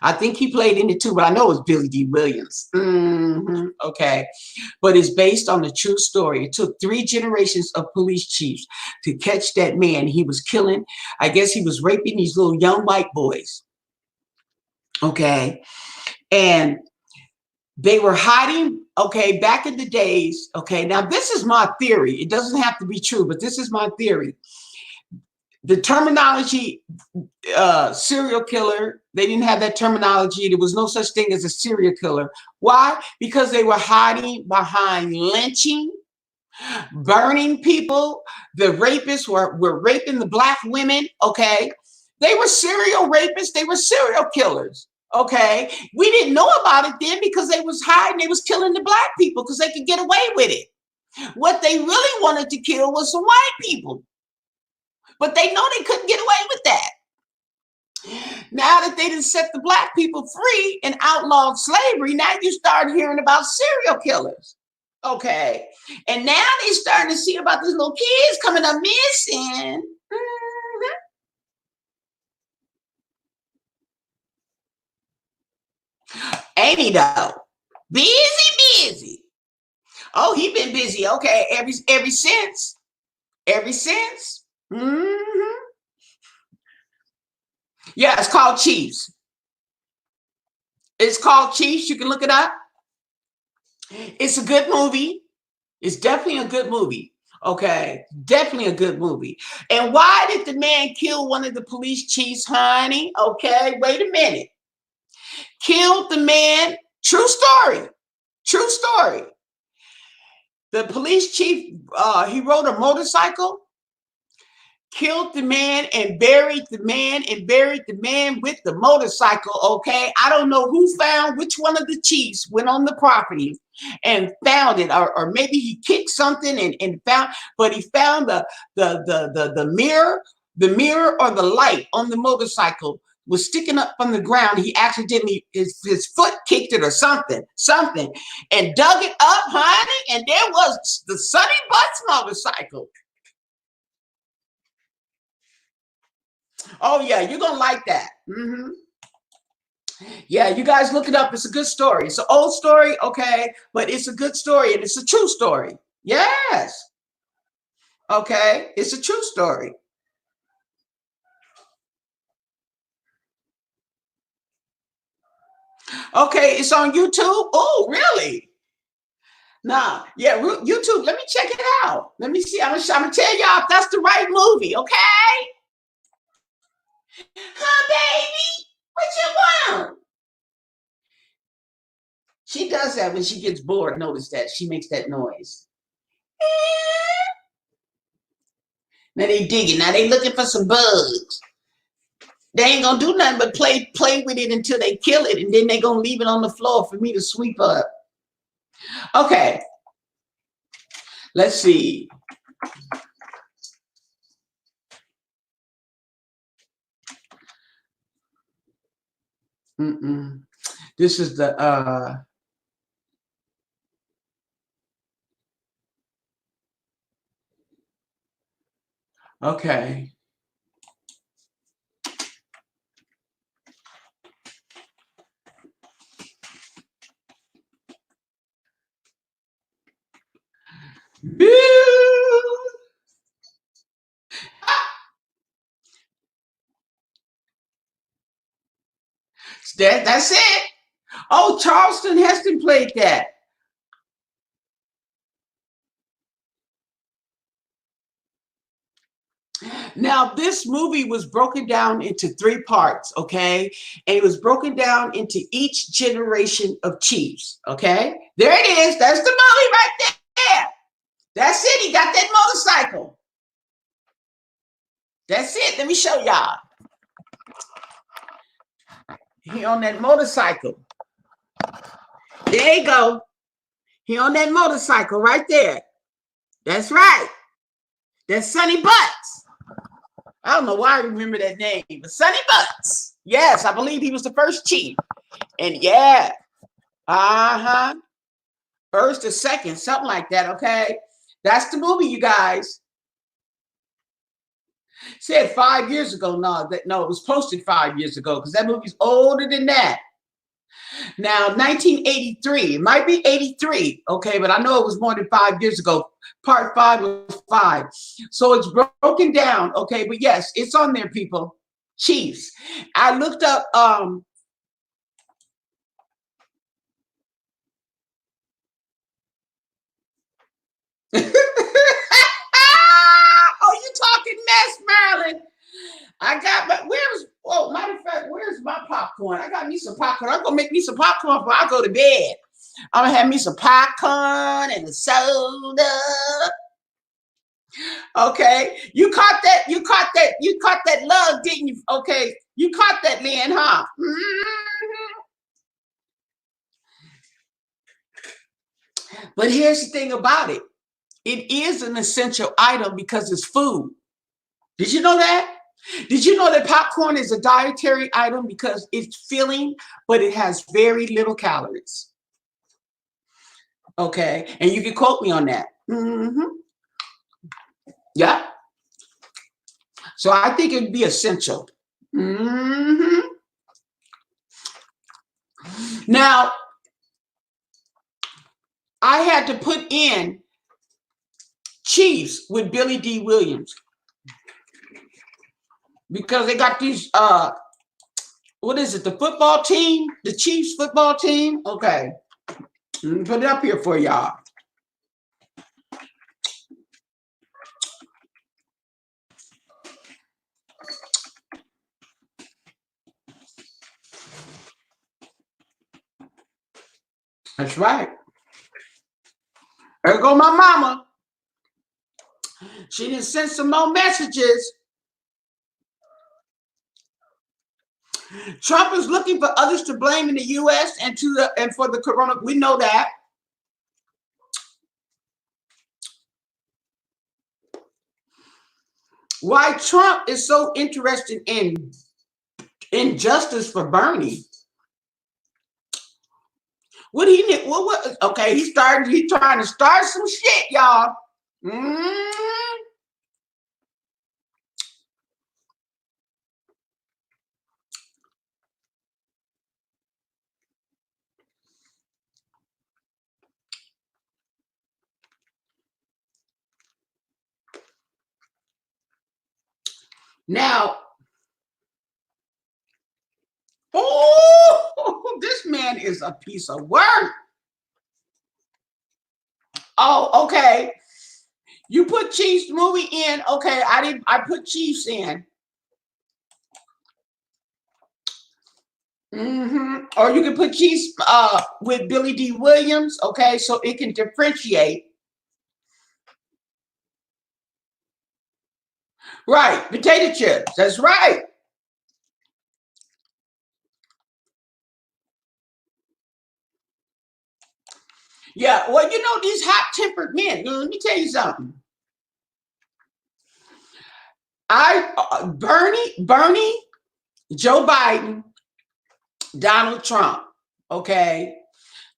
I think he played in it too, but I know it was Billy D. Williams. Okay. But it's based on a true story. It took 3 generations of police chiefs to catch that man. He was killing, I guess he was raping these little young white boys. Okay. And they were hiding, okay, back in the days. Okay. Now, this is my theory. It doesn't have to be true, but this is my theory. The terminology, serial killer, they didn't have that terminology. There was no such thing as a serial killer. Why? Because they were hiding behind lynching, burning people. The rapists were raping the Black women, okay? They were serial rapists. They were serial killers, okay? We didn't know about it then because they was hiding. They was killing the Black people because they could get away with it. What they really wanted to kill was some white people. But they know they couldn't get away with that. Now that they didn't set the Black people free and outlawed slavery, now you start hearing about serial killers. Okay. And now they starting to see about these little kids coming up missing. Ain't he though? Busy. Oh, he been busy. Okay. Ever since. Yeah, it's called Chiefs. It's called Chiefs. You can look it up. It's a good movie. It's definitely a good movie. Okay, definitely a good movie. And why did the man kill one of the police chiefs, honey? Okay, wait a minute. Killed the man. True story. True story. The police chief, he rode a motorcycle, killed the man and buried the man and buried the man with the motorcycle. Okay, I don't know who found which one of the chiefs went on the property and found it, or maybe he kicked something and found, but he found the mirror or the light on the motorcycle was sticking up from the ground. He accidentally his foot kicked it or something, and dug it up, honey, and there was the Sonny Butts motorcycle. Oh yeah, you're gonna like that. Yeah, you guys look it up. It's a good story. It's an old story, okay, but it's a good story and it's a true story. Yes. Okay, it's a true story. Okay, it's on YouTube. Oh, really? Nah, yeah, YouTube. Let me check it out. Let me see. I'm gonna tell y'all if that's the right movie. Okay, huh, baby? What you want? She does that when she gets bored. Notice that she makes that noise. Now they digging. Now they looking for some bugs. They ain't gonna do nothing but play with it until they kill it, and then they gonna leave it on the floor for me to sweep up. Okay, let's see. This is the okay. That's it. Oh, Charleston Heston played that. Now, this movie was broken down into three parts, okay? And it was broken down into each generation of chiefs, okay? There it is. That's the movie right there. That's it. He got that motorcycle. That's it. Let me show y'all. He on that motorcycle. There you go. He on that motorcycle right there. That's right. That's Sonny Butts. I don't know why I remember that name, but Sonny Butts. Yes, I believe he was the first chief. And yeah, first or second, something like that. Okay, that's the movie, you guys. Said 5 years ago. No, it was posted 5 years ago because that movie's older than that. Now, 1983, it might be 83, okay, but I know it was more than 5 years ago. Part 5 was 5. So it's broken down, okay, but yes, it's on there, people. Chiefs. I looked up oh, you talking mess, Marilyn. I got my matter of fact, where's my popcorn? I got me some popcorn. I'm gonna make me some popcorn before I go to bed. I'm gonna have me some popcorn and a soda. Okay, you caught that. You caught that. You caught that love, didn't you? Okay, you caught that, Lynn, huh? But here's the thing about it. It is an essential item because it's food. Did you know that? Did you know that popcorn is a dietary item because it's filling, but it has very little calories? Okay, and you can quote me on that. Yeah. So I think it'd be essential. Now, I had to put in Chiefs with Billy D. Williams because they got these what is it, the football team, the Chiefs football team. Okay, let me put it up here for y'all. That's right. There go my mama. She didn't send some more messages. Trump is looking for others to blame in the U.S. and for the corona. We know that. Why Trump is so interested in justice for Bernie? What he need? What? Okay, he's trying to start some shit, y'all. Now, oh, this man is a piece of work. Oh, okay. You put Chiefs movie in. Okay, I put Chiefs in. Or you can put Chiefs with Billy D. Williams. Okay, so it can differentiate. Right, potato chips. That's right. Yeah. Well, you know these hot-tempered men. Let me tell you something. Bernie, Joe Biden, Donald Trump. Okay,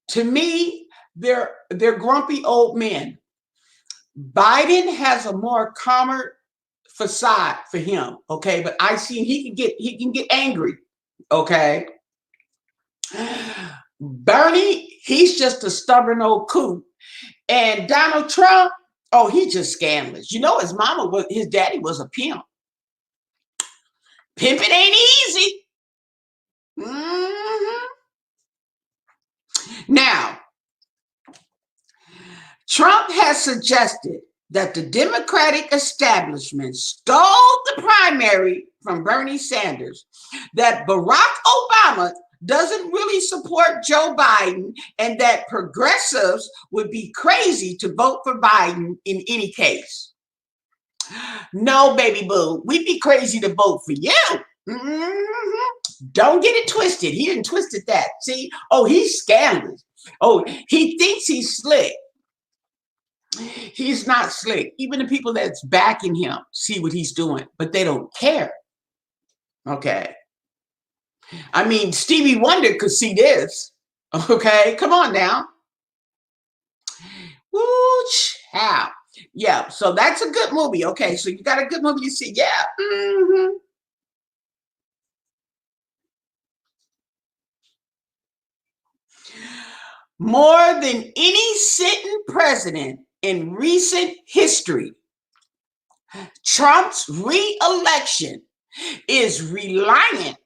to me, they're grumpy old men. Biden has a more calmer facade for him. Okay, but I see he can get angry. Okay, Bernie, he's just a stubborn old coot, and Donald Trump, oh, he's just scandalous. You know, his daddy was a pimp. Pimping ain't easy. Mm-hmm. Now, Trump has suggested that the Democratic establishment stole the primary from Bernie Sanders, that Barack Obama doesn't really support Joe Biden, and that progressives would be crazy to vote for Biden in any case. No, baby boo, we'd be crazy to vote for you. Mm-hmm. Don't get it twisted. He didn't twisted that. See? Oh, he's scandalous. Oh, he thinks he's slick. He's not slick. Even the people that's backing him see what he's doing, but they don't care. Okay. I mean, Stevie Wonder could see this. Okay. Come on now. Woo, child. Yeah. So that's a good movie. Okay. So you got a good movie to see. Yeah. Mm-hmm. More than any sitting president in recent history, Trump's re-election is reliant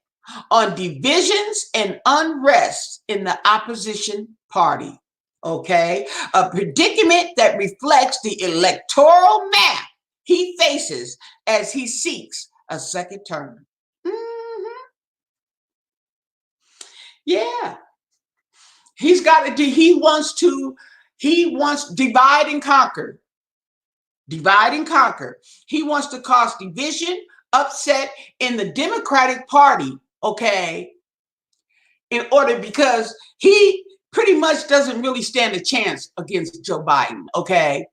on divisions and unrest in the opposition party. Okay, a predicament that reflects the electoral map he faces as he seeks a second term. Mm-hmm. Yeah, he's got to do. He wants divide and conquer. Divide and conquer. He wants to cause division, upset in the Democratic Party. Okay, in order because he pretty much doesn't really stand a chance against Joe Biden. Okay.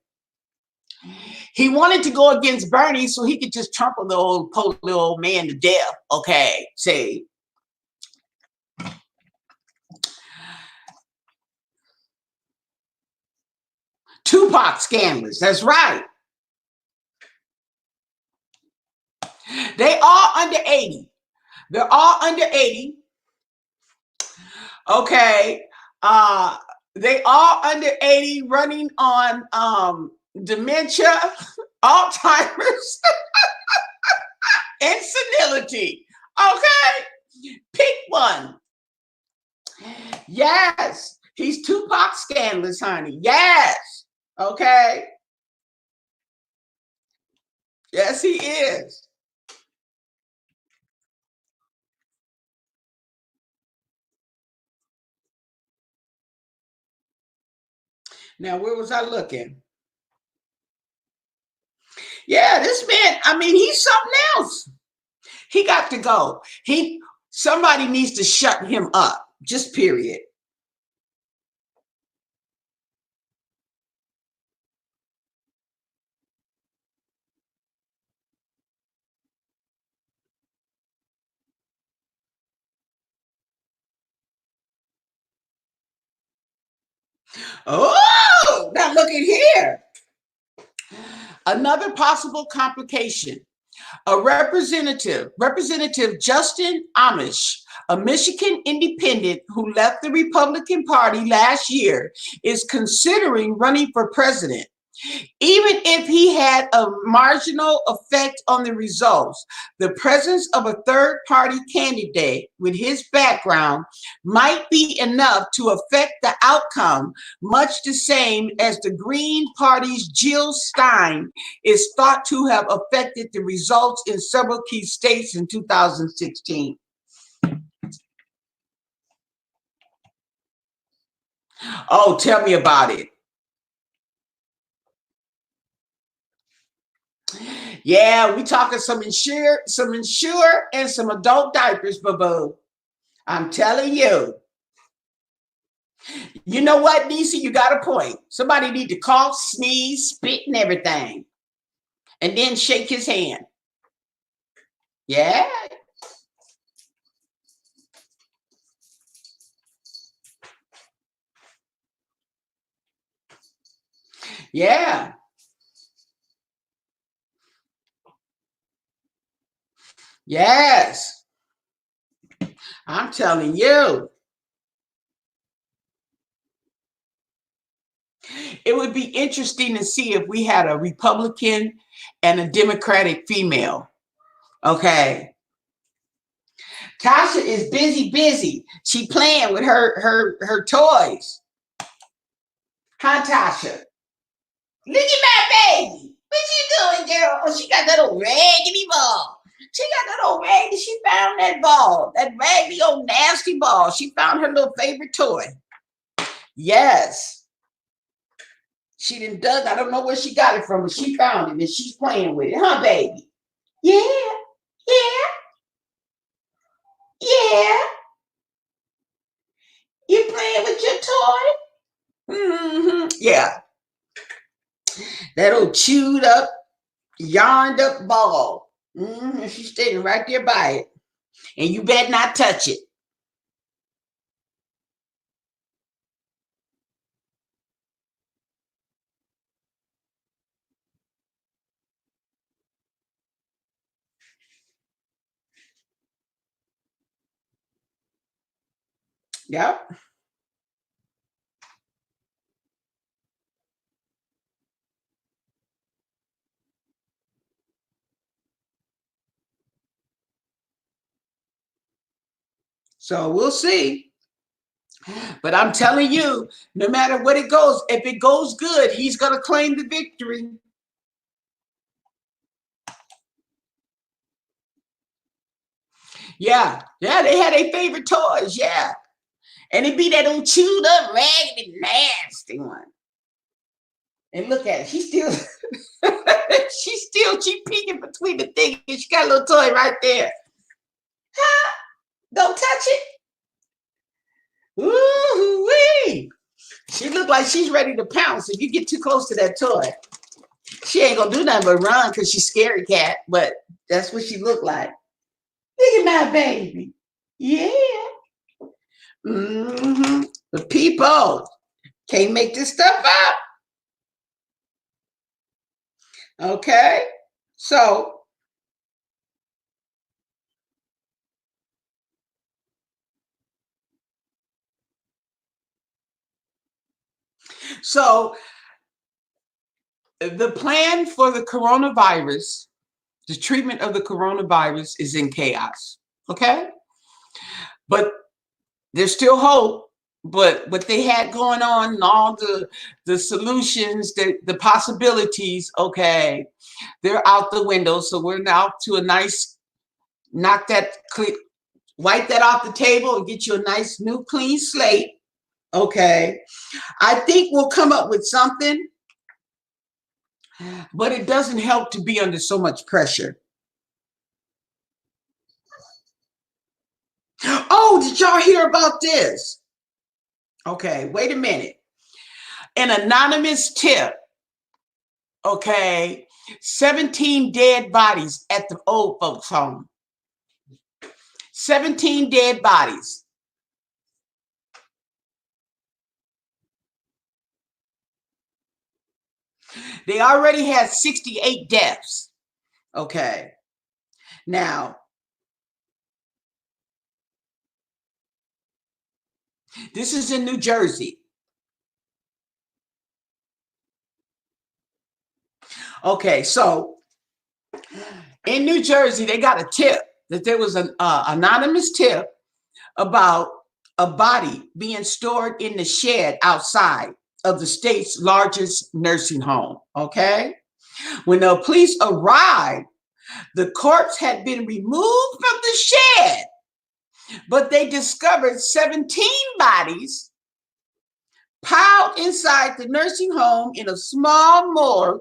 He wanted to go against Bernie so he could just trample the old little old man to death. Okay. Say, Tupac scandalous. That's right. They all under 80. They're all under 80. Okay. Uh, they all under 80 running on dementia, Alzheimer's, and senility. Okay. Pick one. Yes. He's Tupac scandalous, honey. Yes. Okay. Yes, he is. Now, where was I looking? Yeah, this man, I mean, he's something else. He got to go. Somebody needs to shut him up. Just period. Oh, now look at here. Another possible complication. Representative Justin Amish, a Michigan independent who left the Republican Party last year, is considering running for president. Even if he had a marginal effect on the results, the presence of a third party candidate with his background might be enough to affect the outcome, much the same as the Green Party's Jill Stein is thought to have affected the results in several key states in 2016. Oh, tell me about it. Yeah, we talking some insure, and some adult diapers, boo. I'm telling you. You know what, Nisi? You got a point. Somebody need to cough, sneeze, spit, and everything, and then shake his hand. Yeah, yeah, yes. I'm telling you. It would be interesting to see if we had a Republican and a Democratic female. Okay. Tasha is busy. She playing with her toys. Huh, Tasha? Look at my baby. What you doing, girl? Oh, she got that old raggedy ball. She got that old raggedy. She found that ball. That raggedy old nasty ball. She found her little favorite toy. Yes. She done dug. I don't know where she got it from, but she found it and she's playing with it. Huh, baby? Yeah. Yeah. Yeah. You playing with your toy? Yeah. That old chewed up, yarned up ball. She's standing right there by it. And you better not touch it. Yep. So we'll see. But I'm telling you, no matter what it goes, if it goes good, he's going to claim the victory. Yeah. Yeah, they had their favorite toys. Yeah. And it be that old chewed up, raggedy, nasty one. And look at it. She's still, she peeking between the thing. And she got a little toy right there. Huh? Don't touch it. Ooh-wee. She look like she's ready to pounce if you get too close to that toy. She ain't gonna do nothing but run because she's scary cat, but that's what she looked like. Look at my baby. Yeah. The people can't make this stuff up. Okay. So so the plan for the coronavirus, the treatment of the coronavirus is in chaos. Okay. But there's still hope. But what they had going on and all the solutions, the possibilities, okay, they're out the window. So we're now to a nice knock that clean, wipe that off the table and get you a nice new clean slate. Okay. I think we'll come up with something, but it doesn't help to be under so much pressure. Oh, did y'all hear about this? Okay, wait a minute. An anonymous tip, okay, 17 dead bodies at the old folks' home. 17 dead bodies. They already had 68 deaths. Okay. Now, this is in New Jersey. Okay, so in New Jersey, they got a tip that there was an anonymous tip about a body being stored in the shed outside of the state's largest nursing home. Okay. When the police arrived, the corpse had been removed from the shed, but they discovered 17 bodies piled inside the nursing home in a small morgue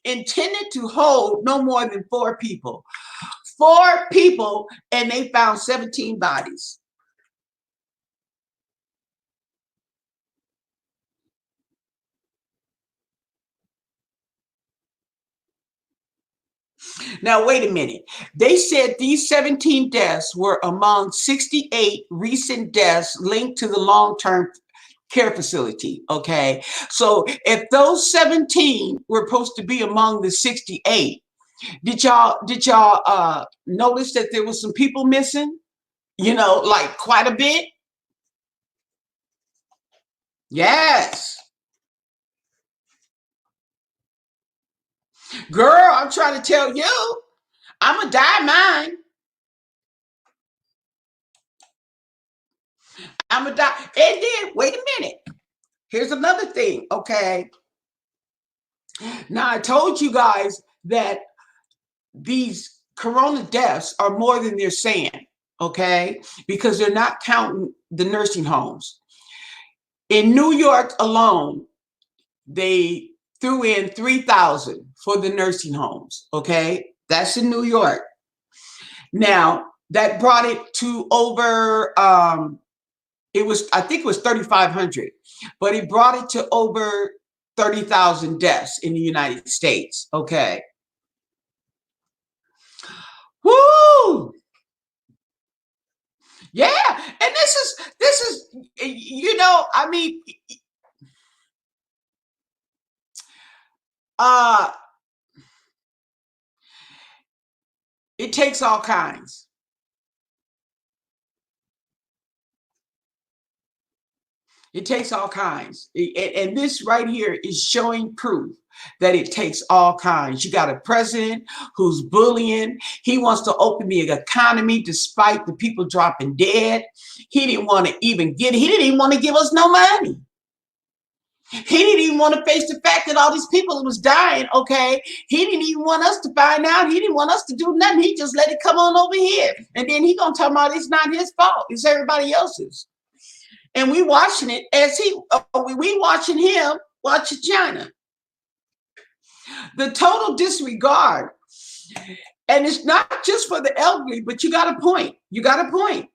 intended to hold no more than 4 people. 4 people, and they found 17 bodies. Now, wait a minute. They said these 17 deaths were among 68 recent deaths linked to the long-term care facility. Okay. So if those 17 were supposed to be among the 68, did y'all notice that there was some people missing? Like quite a bit? Yes. Girl, I'm trying to tell you, I'm a die mine. I'm a die. And then, wait a minute. Here's another thing. Okay. Now, I told you guys that these corona deaths are more than they're saying. Okay. Because they're not counting the nursing homes. In New York alone, they threw in 3,000 for the nursing homes. Okay. That's in New York. Now, that brought it to over I think it was 3,500, but it brought it to over 30,000 deaths in the United States. Okay. Woo! Yeah. And this is, I mean, uh, it takes all kinds. It takes all kinds. And this right here is showing proof that it takes all kinds. You got a president who's bullying. He wants to open the economy despite the people dropping dead. He didn't want to even he didn't even want to give us no money. He didn't even want to face the fact that all these people was dying. Okay. He didn't even want us to find out. He didn't want us to do nothing. He just let it come on over here. And then he gonna tell me it's not his fault. It's everybody else's. And we watching it as we watching him watching China. The total disregard. And it's not just for the elderly, but you got a point. You got a point.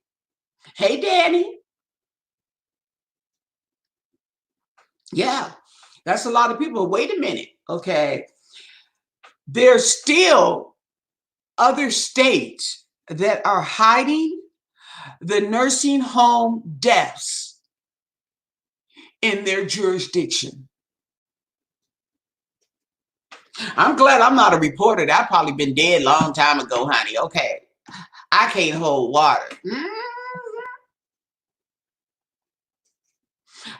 Hey, Danny. Yeah, that's a lot of people. Wait a minute. Okay. There's still other states that are hiding the nursing home deaths in their jurisdiction. I'm glad I'm not a reporter. I've probably been dead a long time ago, honey. Okay. I can't hold water.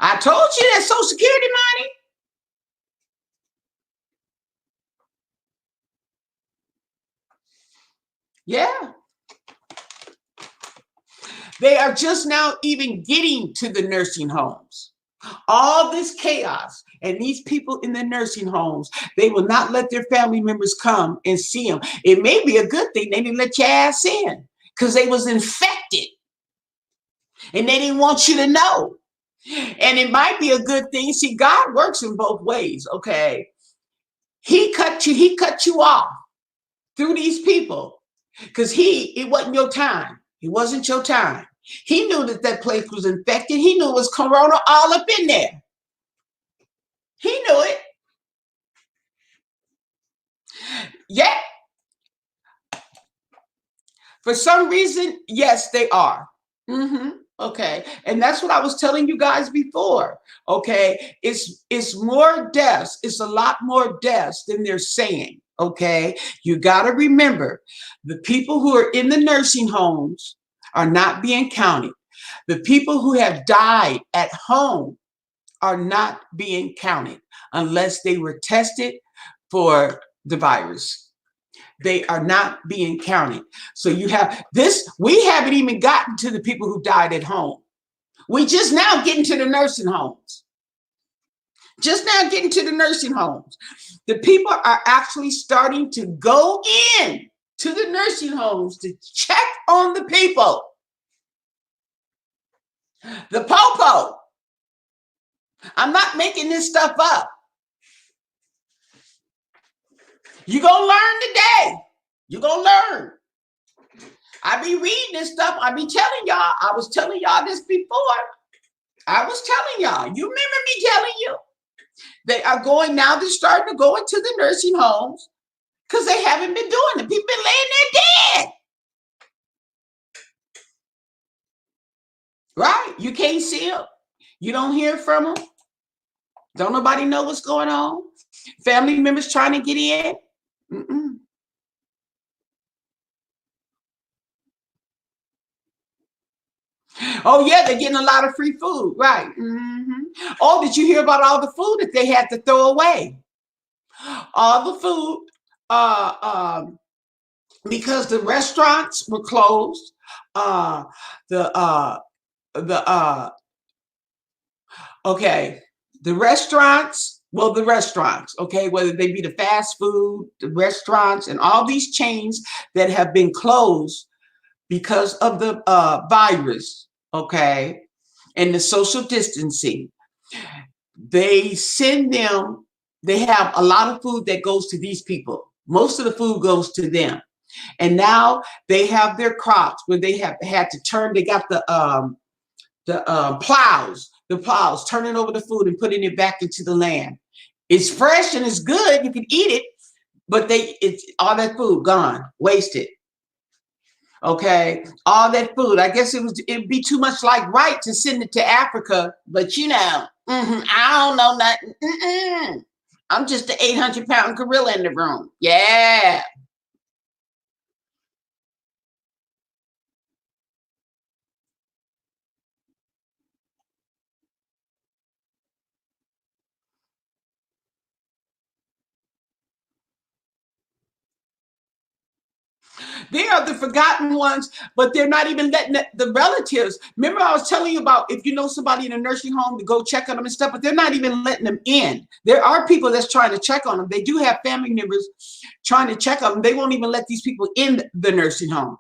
I told you that Social Security money. Yeah. They are just now even getting to the nursing homes. All this chaos and these people in the nursing homes, they will not let their family members come and see them. It may be a good thing they didn't let your ass in because they was infected and they didn't want you to know. And it might be a good thing. See, God works in both ways, okay? He cut you off through these people because it wasn't your time. It wasn't your time. He knew that that place was infected. He knew it was corona all up in there. He knew it. Yeah, for some reason, yes, they are. Hmm. Okay, and that's what I was telling you guys before. Okay, it's more deaths. It's a lot more deaths than they're saying. Okay, you got to remember, the people who are in the nursing homes are not being counted. The people who have died at home are not being counted unless they were tested for the virus. They are not being counted. So you have this, we haven't even gotten to the people who died at home. We just now getting to the nursing homes. Just now getting to the nursing homes. The people are actually starting to go in to the nursing homes to check on the people. The popo. I'm not making this stuff up. You're going to learn today. You're going to learn. I be reading this stuff. I be telling y'all. I was telling y'all this before. I was telling y'all. You remember me telling you? They are going now. They're starting to go into the nursing homes because they haven't been doing it. People been laying there dead. Right? You can't see them. You don't hear from them. Don't nobody know what's going on. Family members trying to get in. Mm-mm. Oh yeah, they're getting a lot of free food. Right. Mm-hmm. Oh, did you hear about all the food that they had to throw away? All the food. Because the restaurants were closed. Uh, the the okay, the restaurants. Well, the restaurants, okay, whether they be the fast food, the restaurants, and all these chains that have been closed because of the virus, okay, and the social distancing. They send them. They have a lot of food that goes to these people. Most of the food goes to them. And now they have their crops where they have had to turn. They got the plows, turning over the food and putting it back into the land. It's fresh and it's good. You can eat it, but it's all that food gone, wasted. Okay, all that food. I guess it'd be too much like right to send it to Africa, but I don't know nothing. I'm just the 800-pound gorilla in the room. Yeah. They are the forgotten ones, but they're not even letting the relatives. Remember, I was telling you about if you know somebody in a nursing home to go check on them and stuff, but they're not even letting them in. There are people that's trying to check on them. They do have family members trying to check on them. They won't even let these people in the nursing home.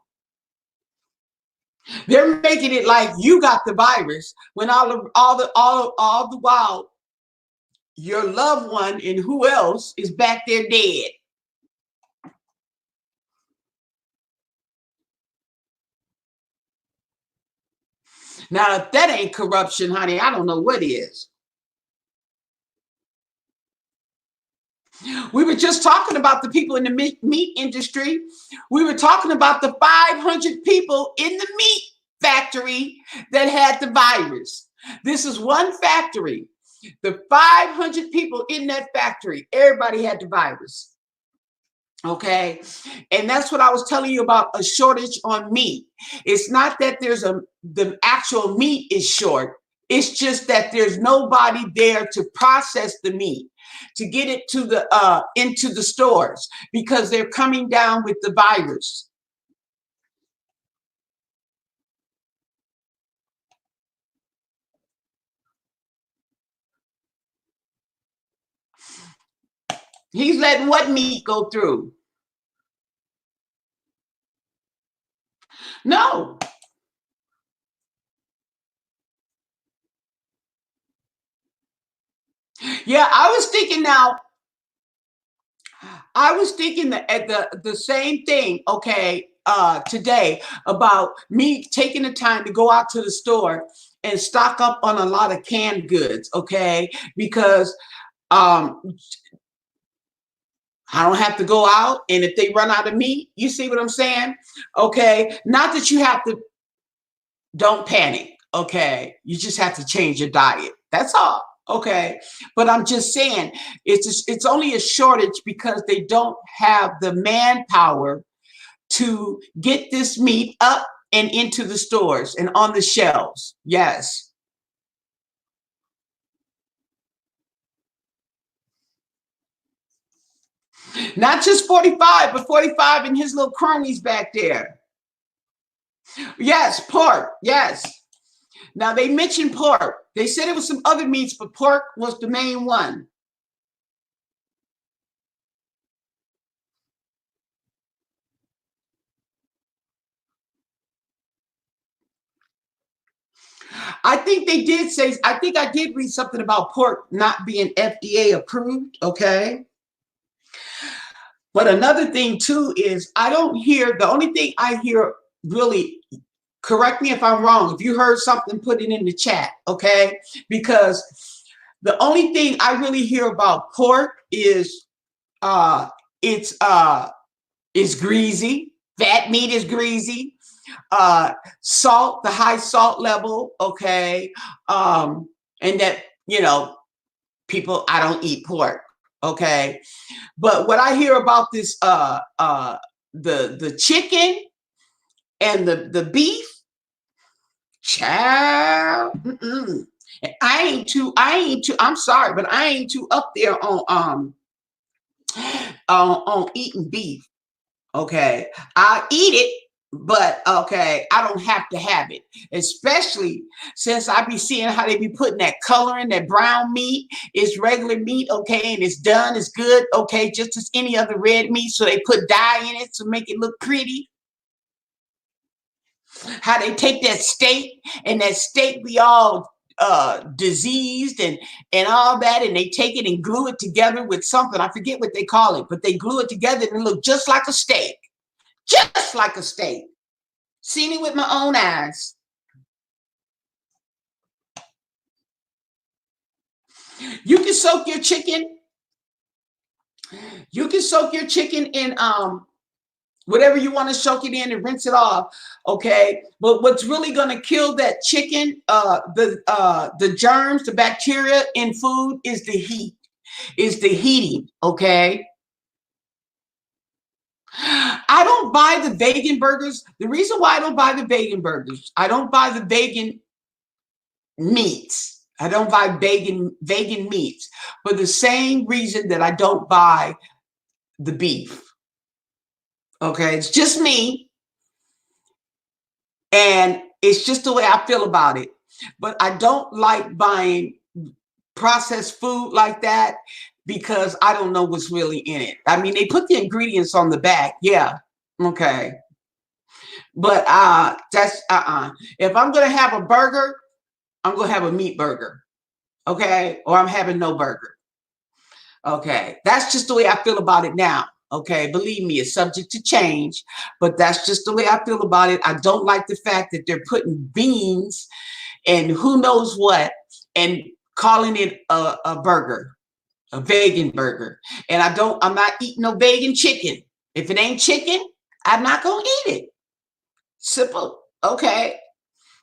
They're making it like you got the virus when all the while your loved one and who else is back there dead. Now, if that ain't corruption, honey, I don't know what is. We were just talking about the people in the meat industry. We were talking about the 500 people in the meat factory that had the virus. This is one factory. The 500 people in that factory, everybody had the virus. Okay. And that's what I was telling you about, a shortage on meat. It's not that the actual meat is short. It's just that there's nobody there to process the meat, to get it to the into the stores because they're coming down with the virus. He's letting what meat go through? No. Yeah, I was thinking now, I was thinking that at the same thing, okay, today about me taking the time to go out to the store and stock up on a lot of canned goods, okay? Because um I don't have to go out, and if they run out of meat, you see what I'm saying? Okay, not that you have to, don't panic, okay? You just have to change your diet. That's all. Okay, but I'm just saying it's only a shortage because they don't have the manpower to get this meat up and into the stores and on the shelves. Yes. Not just 45, but 45 and his little cronies back there. Yes, pork. Yes. Now they mentioned pork. They said it was some other meats, but pork was the main one. I think they did say, I think I did read something about pork not being FDA approved. Okay. But another thing too is I don't hear, the only thing I hear really, correct me if I'm wrong. If you heard something, put it in the chat. Okay. Because the only thing I really hear about pork is uh it's it's greasy. Fat meat is greasy. Salt, the high salt level, okay. And that, people, I don't eat pork, okay. But what I hear about this, the chicken and the beef, child, I'm sorry, but I ain't too up there on eating beef. Okay, I eat it, but okay, I don't have to have it. Especially since I be seeing how they be putting that color in that brown meat. It's regular meat, okay, and it's done, it's good, okay, just as any other red meat. So they put dye in it to make it look pretty. How they take that steak and that steak be all diseased and all that, and they take it and glue it together with something. I forget what they call it, but they glue it together and it look just like a steak. Just like a steak. Seen it with my own eyes. You can soak your chicken. You can soak your chicken in whatever you want to soak it in and rinse it off. Okay. But what's really gonna kill that chicken, the germs, the bacteria in food is the heat, is the heating. Okay. I don't buy the vegan burgers. The reason why I don't buy the vegan burgers, I don't buy the vegan meats. I don't buy vegan meats for the same reason that I don't buy the beef. Okay, it's just me, and it's just the way I feel about it. But I don't like buying processed food like that because I don't know what's really in it. I mean, they put the ingredients on the back, yeah, okay, but that's If I'm gonna have a burger, I'm gonna have a meat burger, okay, or I'm having no burger. Okay, that's just the way I feel about it now. Okay, believe me, it's subject to change, but that's just the way I feel about it. I don't like the fact that they're putting beans and who knows what and calling it a burger, a vegan burger. And I'm not eating no vegan chicken. If it ain't chicken, I'm not gonna eat it. Simple. Okay.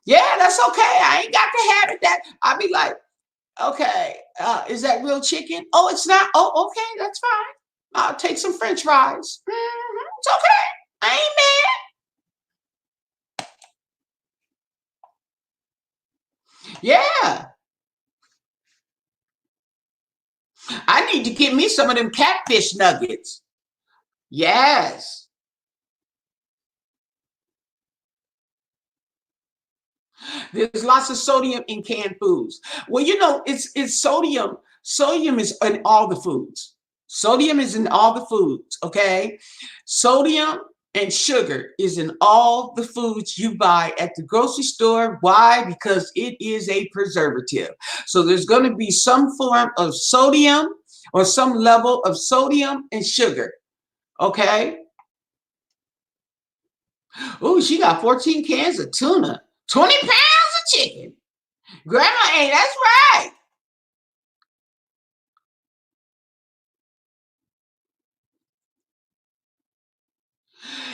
Yeah, that's okay. I ain't got to have it. That I'll be like, okay, is that real chicken? Oh, it's not. Oh, okay, that's fine. I'll take some French fries. It's okay. I ain't mad. Yeah, I need to get me some of them catfish nuggets. Yes, there's lots of sodium in canned foods. Well, it's sodium. Sodium is in all the foods. Sodium is in all the foods. Okay, sodium. and sugar is in all the foods you buy at the grocery store. Why? Because it is a preservative. So there's going to be some form of sodium or some level of sodium and sugar. Okay. Oh, she got 14 cans of tuna, 20 pounds of chicken. Grandma ain't, that's right.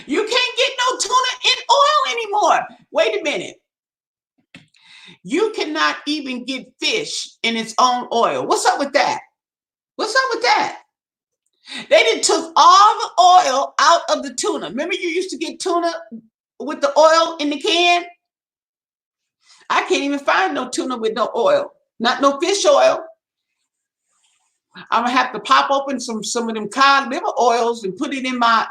You can't get no tuna in oil anymore. Wait a minute. You cannot even get fish in its own oil. What's up with that? What's up with that? They done took all the oil out of the tuna. Remember you used to get tuna with the oil in the can? I can't even find no tuna with no oil. Not no fish oil. I'm gonna have to pop open some of them cod liver oils and put it in my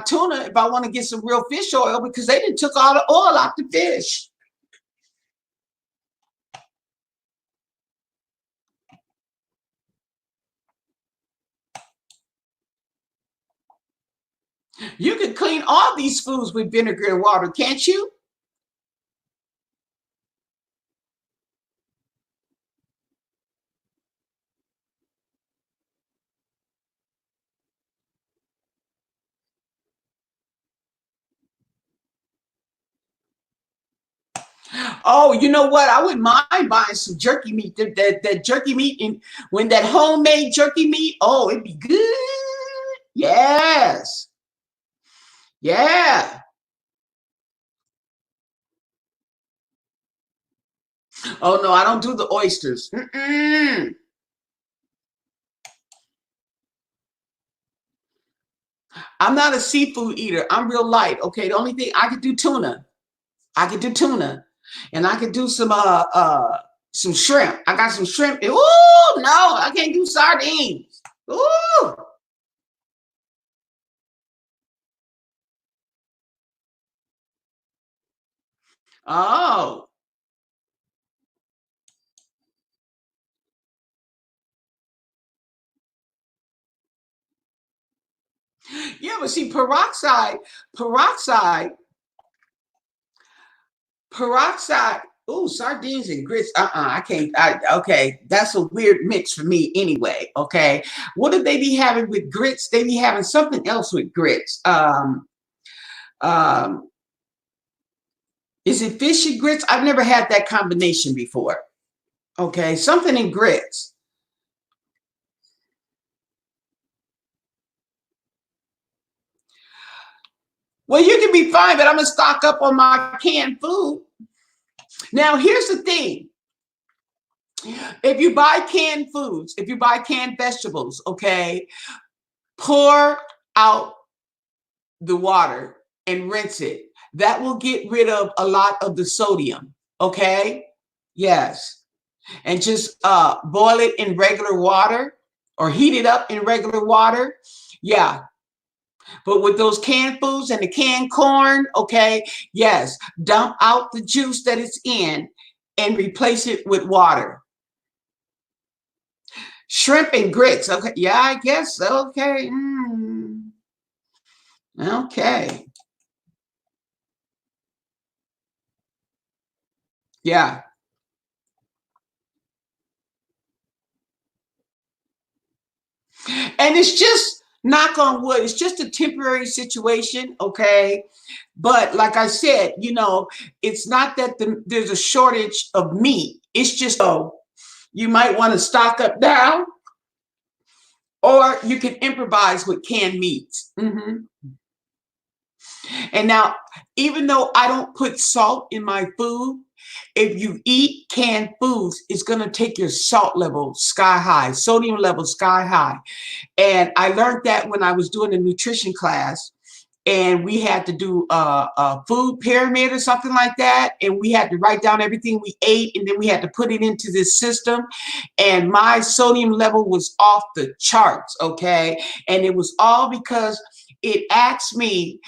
tuna if I want to get some real fish oil, because they done took all the oil out the fish. You can clean all these foods with vinegar and water, can't you? Oh, you know what? I wouldn't mind buying some jerky meat. That jerky meat, and when that homemade jerky meat, oh, it'd be good. Yes. Yeah. Oh no, I don't do the oysters. Mm-mm. I'm not a seafood eater. I'm real light. Okay, the only thing I could do tuna. I could do tuna, and I could do some shrimp. I got some shrimp. Ooh, no, I can't do sardines. Ooh. Oh. Yeah, but see, peroxide, peroxide. Ooh, sardines and grits. I can't. Okay, that's a weird mix for me anyway. Okay, what do they be having with grits? They be having something else with grits. Um, is it fish and grits? I've never had that combination before. Okay, something in grits. Well, you can be fine, but I'm gonna stock up on my canned food. Now, here's the thing. If you buy canned foods, if you buy canned vegetables, okay, pour out the water and rinse it. That will get rid of a lot of the sodium. Okay. Yes. And just boil it in regular water or heat it up in regular water. Yeah. But with those canned foods and the canned corn, okay, yes, dump out the juice that it's in and replace it with water. Shrimp and grits. Okay. Yeah, I guess. Okay. Okay. Yeah. And it's just, knock on wood, it's just a temporary situation. Okay. But like I said, it's not that there's a shortage of meat. It's just, oh, you might want to stock up now, or you can improvise with canned meats. And now, even though I don't put salt in my food, if you eat canned foods, it's going to take your salt level sky high, sodium level sky high. And I learned that when I was doing a nutrition class, and we had to do a food pyramid or something like that. And we had to write down everything we ate, and then we had to put it into this system. And my sodium level was off the charts. Okay. And it was all because it asked me,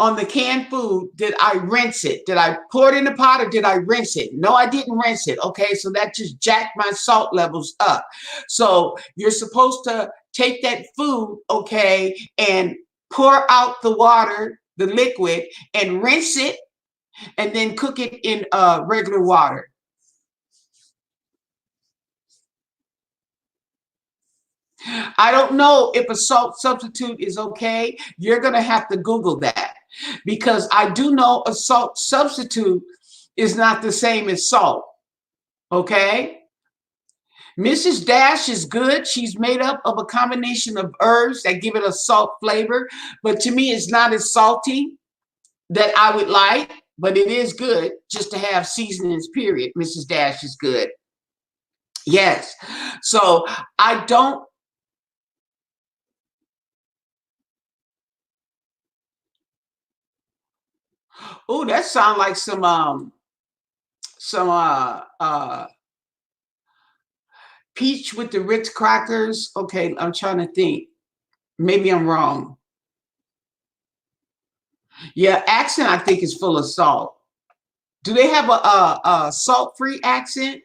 on the canned food, did I rinse it? Did I pour it in the pot, or did I rinse it? No, I didn't rinse it. Okay, so that just jacked my salt levels up. So you're supposed to take that food, okay, and pour out the water, the liquid, and rinse it, and then cook it in regular water. I don't know if a salt substitute is okay. You're going to have to Google that, because I do know a salt substitute is not the same as salt. Okay. Mrs. Dash is good. She's made up of a combination of herbs that give it a salt flavor, but to me, it's not as salty that I would like, but it is good just to have seasonings, period. Mrs. Dash is good. Yes. So I don't. Oh, that sounds like some peach with the Ritz crackers. Okay, I'm trying to think. Maybe I'm wrong. Yeah, accent I think is full of salt. Do they have a salt-free accent?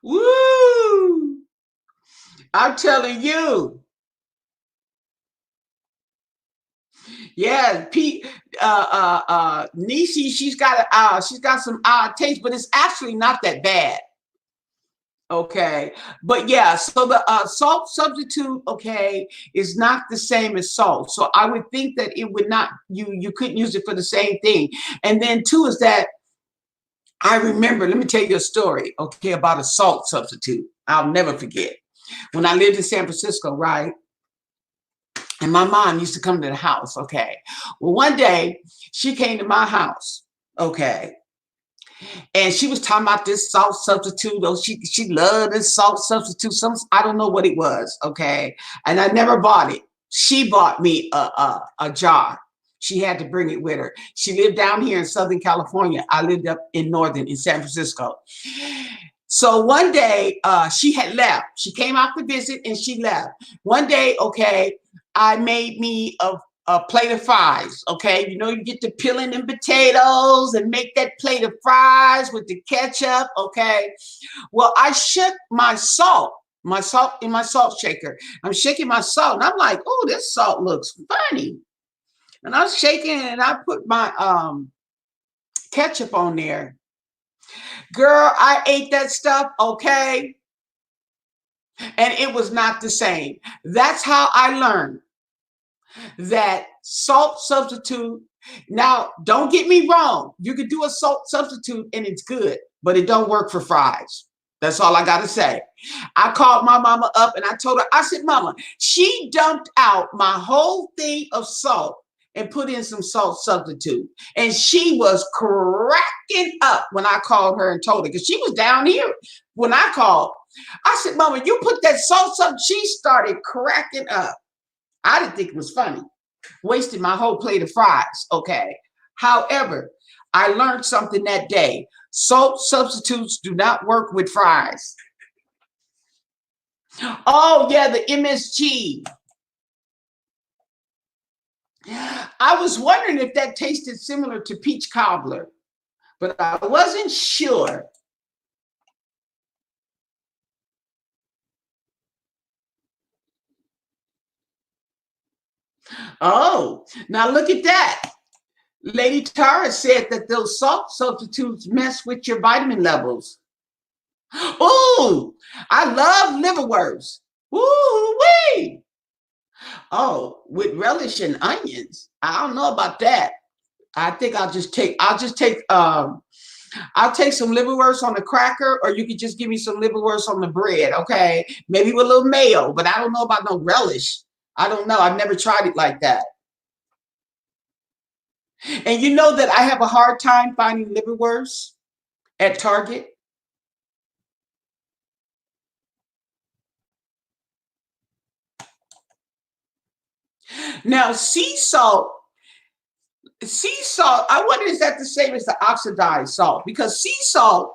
Woo! I'm telling you. Yeah, Pete, Niecy, she's got some odd taste, but it's actually not that bad. Okay, but yeah, so the salt substitute, okay, is not the same as salt. So I would think that it would not, you couldn't use it for the same thing. And then two is that I remember, let me tell you a story, okay, about a salt substitute. I'll never forget. When I lived in San Francisco, right? And my mom used to come to the house, okay. Well, one day she came to my house, okay, and she was talking about this salt substitute. Oh, she loved this salt substitute. Some, I don't know what it was, okay, and I never bought it. She bought me a jar. She had to bring it with her. She lived down here in Southern California. I lived up in Northern in San Francisco. So one day she had left. She came out to visit and she left. One day, okay, I made me a plate of fries. Okay, you know, you get to peeling them potatoes and make that plate of fries with the ketchup. Okay, well, I shook my salt in my salt shaker. I'm shaking my salt and I'm like, oh, this salt looks funny. And I was shaking and I put my ketchup on there. Girl, I ate that stuff, okay, and it was not the same. That's how I learned that salt substitute. Now, don't get me wrong. You could do a salt substitute and it's good, but it don't work for fries. That's all I got to say. I called my mama up and I told her, I said, Mama, she dumped out my whole thing of salt and put in some salt substitute. And she was cracking up when I called her and told her, because she was down here when I called. I said, Mama, you put that salt substitute. She started cracking up. I didn't think it was funny. Wasted my whole plate of fries. Okay. However, I learned something that day. Salt substitutes do not work with fries. Oh, yeah, the MSG. I was wondering if that tasted similar to peach cobbler, but I wasn't sure. Oh, now look at that. Lady Tara said that those salt substitutes mess with your vitamin levels. Oh, I love liverwurst. Ooh, wee. Oh, with relish and onions. I don't know about that. I think I'll take some liverwurst on the cracker, or you could just give me some liverwurst on the bread, okay? Maybe with a little mayo, but I don't know about no relish. I don't know. I've never tried it like that. And you know that I have a hard time finding liverwurst at Target. Now, sea salt, I wonder is that the same as the oxidized salt? Because sea salt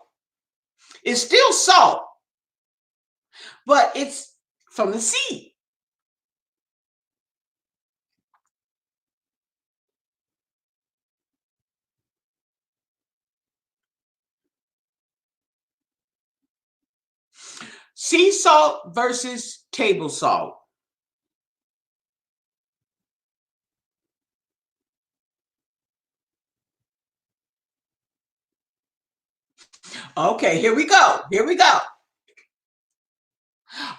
is still salt, but it's from the sea. Sea salt versus table salt. Okay, here we go. Here we go.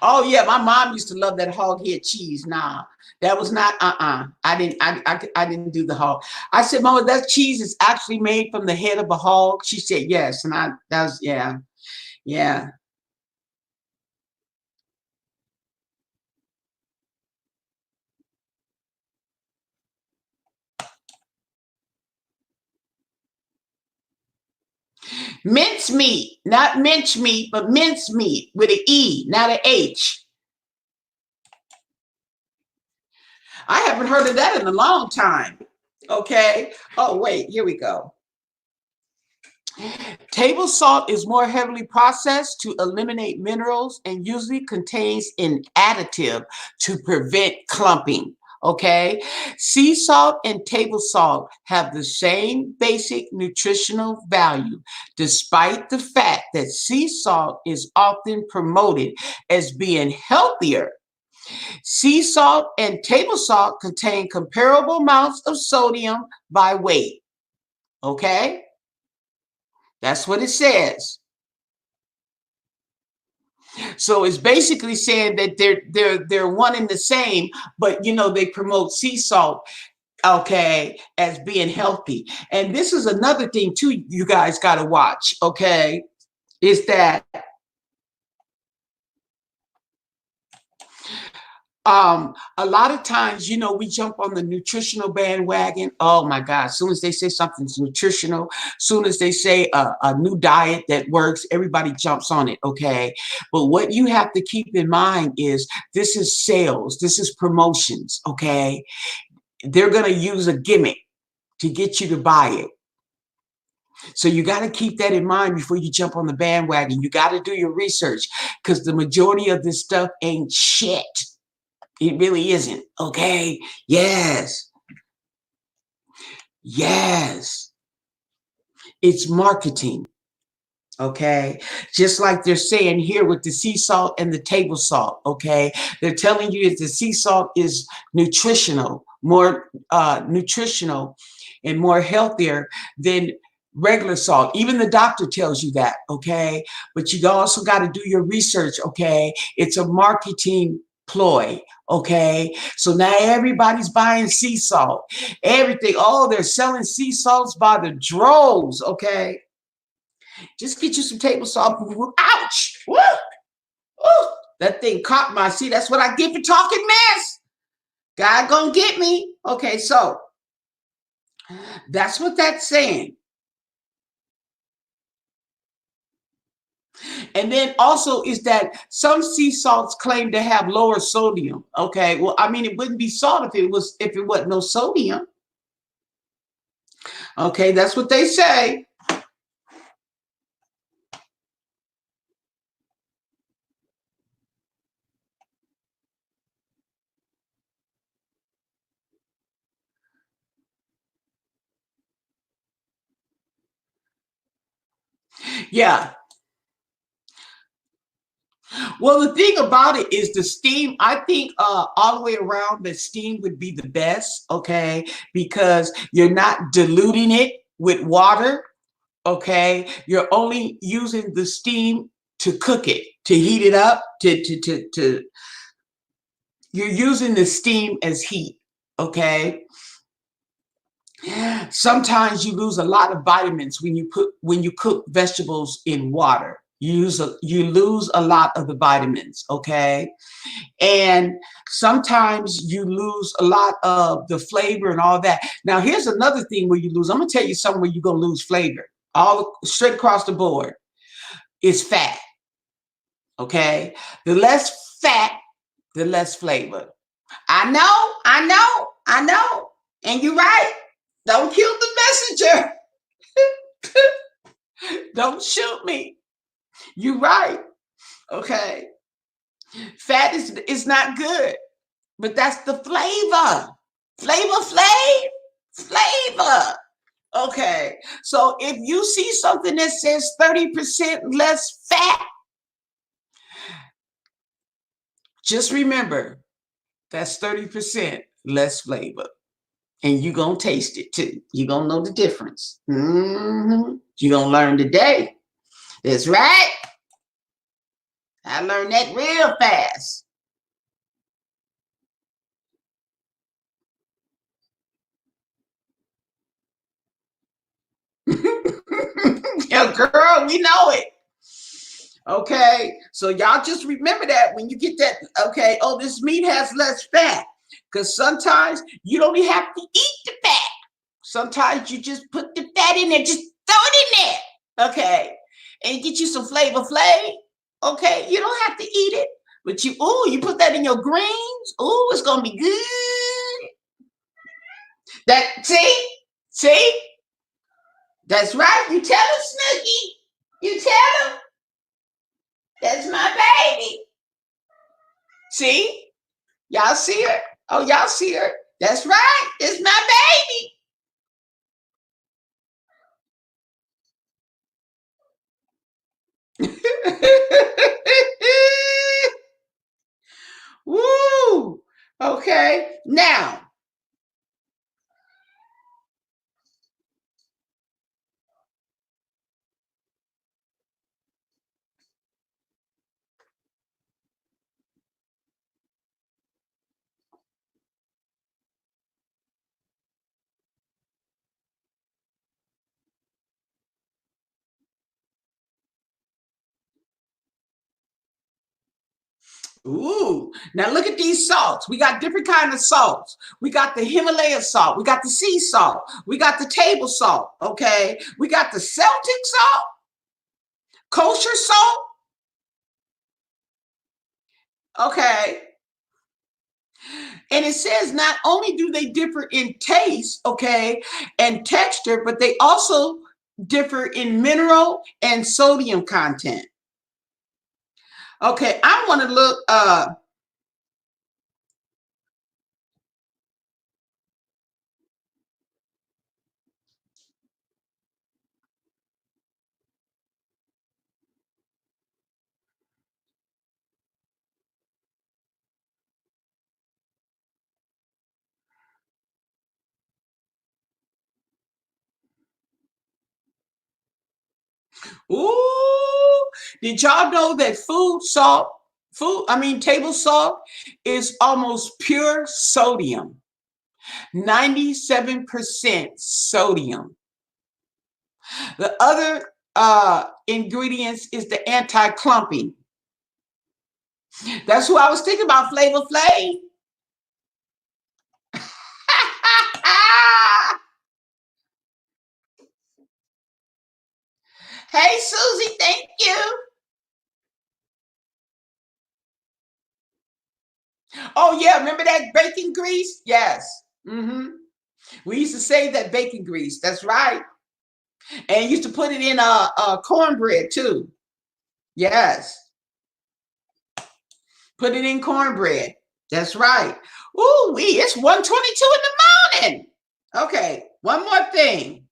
Oh yeah, my mom used to love that hog head cheese. Nah, that was not I didn't do the hog. I said, Mama, that cheese is actually made from the head of a hog. She said yes, and I that was yeah, yeah. Mince meat, not mince meat, but mince meat with an E, not an H. I haven't heard of that in a long time. Okay. Oh wait, here we go. Table salt is more heavily processed to eliminate minerals and usually contains an additive to prevent clumping. Okay. Sea salt and table salt have the same basic nutritional value, despite the fact that sea salt is often promoted as being healthier. Sea salt and table salt contain comparable amounts of sodium by weight. Okay. That's what it says. So it's basically saying that they're one and the same, but they promote sea salt, okay, as being healthy. And this is another thing too you guys got to watch, okay? Is that a lot of times, we jump on the nutritional bandwagon. Oh my God, as soon as they say something's nutritional, soon as they say a new diet that works, everybody jumps on it, okay? But what you have to keep in mind is this is sales, this is promotions, okay? They're going to use a gimmick to get you to buy it. So you got to keep that in mind before you jump on the bandwagon. You got to do your research because the majority of this stuff ain't shit. It really isn't. Okay. Yes. Yes. It's marketing. Okay. Just like they're saying here with the sea salt and the table salt. Okay. They're telling you that the sea salt is nutritional, more nutritional and more healthier than regular salt. Even the doctor tells you that. Okay. But you also got to do your research. Okay. It's a marketing ploy. Okay. So now everybody's buying sea salt. Everything. Oh, they're selling sea salts by the droves. Okay. Just get you some table salt. Ouch! Woo! Woo! That thing caught my see. That's what I get for talking mess. God gonna get me. Okay, so that's what that's saying. And then also is that some sea salts claim to have lower sodium. Okay, well, I mean, it wouldn't be salt if it wasn't no sodium. Okay, that's what they say. Yeah. Well, the thing about it is the steam, I think all the way around the steam would be the best, okay? Because you're not diluting it with water, okay? You're only using the steam to cook it, to heat it up, to you're using the steam as heat, okay? Sometimes you lose a lot of vitamins when you cook vegetables in water. You lose a lot of the vitamins, okay? And sometimes you lose a lot of the flavor and all that. Now, here's another thing where you lose. I'm gonna tell you something where you're gonna lose flavor. All straight across the board is fat. Okay. The less fat, the less flavor. I know, I know, I know. And you're right. Don't kill the messenger. Don't shoot me. You're right. Okay. Fat is not good. But that's the flavor. Flavor. Okay. So if you see something that says 30% less fat, Just remember, that's 30% less flavor. And you're going to taste it too. You're going to know the difference. You're going to learn today. That's right. I learned that real fast. Yeah, girl, we know it. Okay, so y'all just remember that when you get that, okay, oh, this meat has less fat. Because sometimes you don't even have to eat the fat. Sometimes you just put the fat in there, just throw it in there. Okay. And get you some Flavor Flav. Okay. You don't have to eat it. But you put that in your greens. Oh, it's gonna be good. See? That's right. You tell him, Snooky. You tell him. That's my baby. See? Y'all see her? Oh, y'all see her? That's right. It's my baby. Woo! Okay. Now, ooh, now look at these salts. We got different kind of salts. We got the Himalaya salt. We got the sea salt. We got the table salt. Okay. We got the Celtic salt, kosher salt. Okay. And it says not only do they differ in taste, okay, and texture, but they also differ in mineral and sodium content. Okay. I want to look, ooh, did y'all know that table salt is almost pure sodium, 97% sodium. The other ingredients is the anti-clumping. That's who I was thinking about, Flavor Flav. Hey, Susie, thank you. Oh, yeah, remember that bacon grease? Yes. We used to save that bacon grease. That's right. And used to put it in cornbread too. Yes. Put it in cornbread. That's right. Ooh, it's 1:22 in the morning. Okay, one more thing.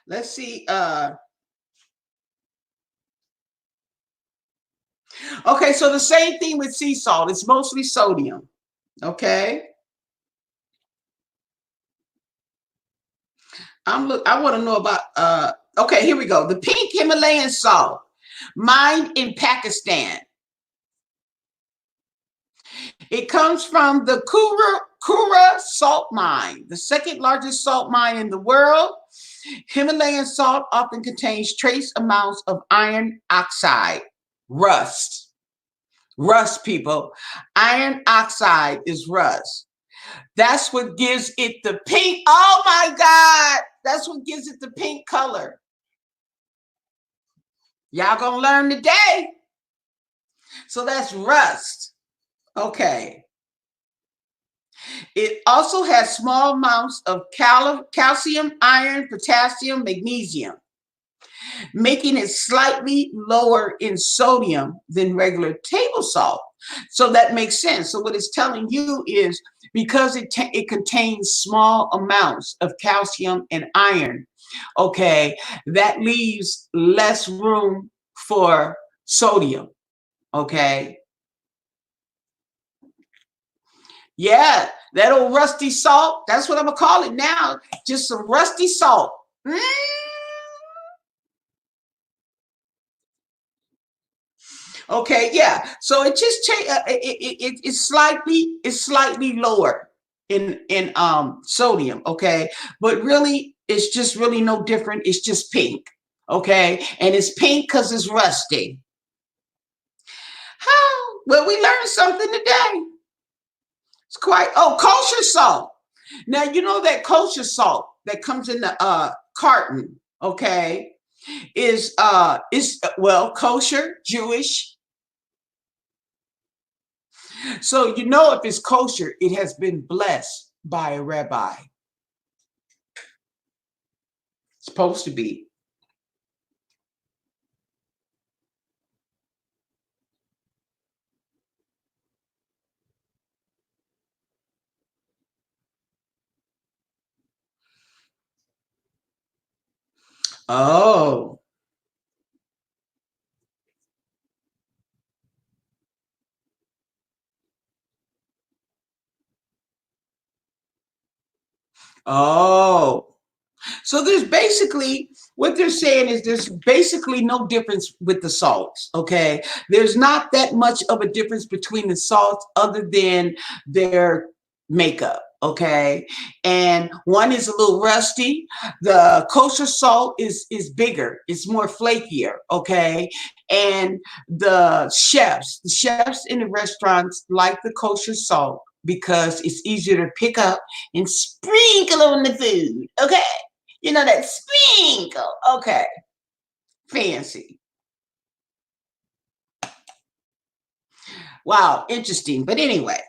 Let's see. Okay, so the same thing with sea salt. It's mostly sodium. Okay. I want to know about okay, here we go. The pink Himalayan salt, mined in Pakistan. It comes from the Kura salt mine, the second largest salt mine in the world. Himalayan salt often contains trace amounts of iron oxide, rust. Rust, people. Iron oxide is rust. That's what gives it the pink. Oh my God. That's what gives it the pink color. Y'all gonna learn today. So that's rust. Okay. It also has small amounts of calcium, iron, potassium, magnesium, making it slightly lower in sodium than regular table salt. So that makes sense. So what it's telling you is because it contains small amounts of calcium and iron, okay, that leaves less room for sodium. Okay. Yeah, that old rusty salt. That's what I'm gonna call it now. Just some rusty salt. Mm. Okay, yeah. So it just it's slightly lower in sodium. Okay, but really it's just really no different. It's just pink. Okay, and it's pink because it's rusty. How? Well, we learned something today. It's quite. Oh, kosher salt. Now you know that kosher salt that comes in the carton. Okay, is well kosher Jewish. So you know if it's kosher, it has been blessed by a rabbi. It's supposed to be. Oh, oh. So there's basically what they're saying is there's basically no difference with the salts. Okay, there's not that much of a difference between the salts other than their makeup. Okay, and one is a little rusty. The kosher salt is bigger. It's more flakier. Okay, and the chefs in the restaurants like the kosher salt because it's easier to pick up and sprinkle on the food. Okay. You know that sprinkle. Okay. Fancy. Wow. Interesting. But anyway,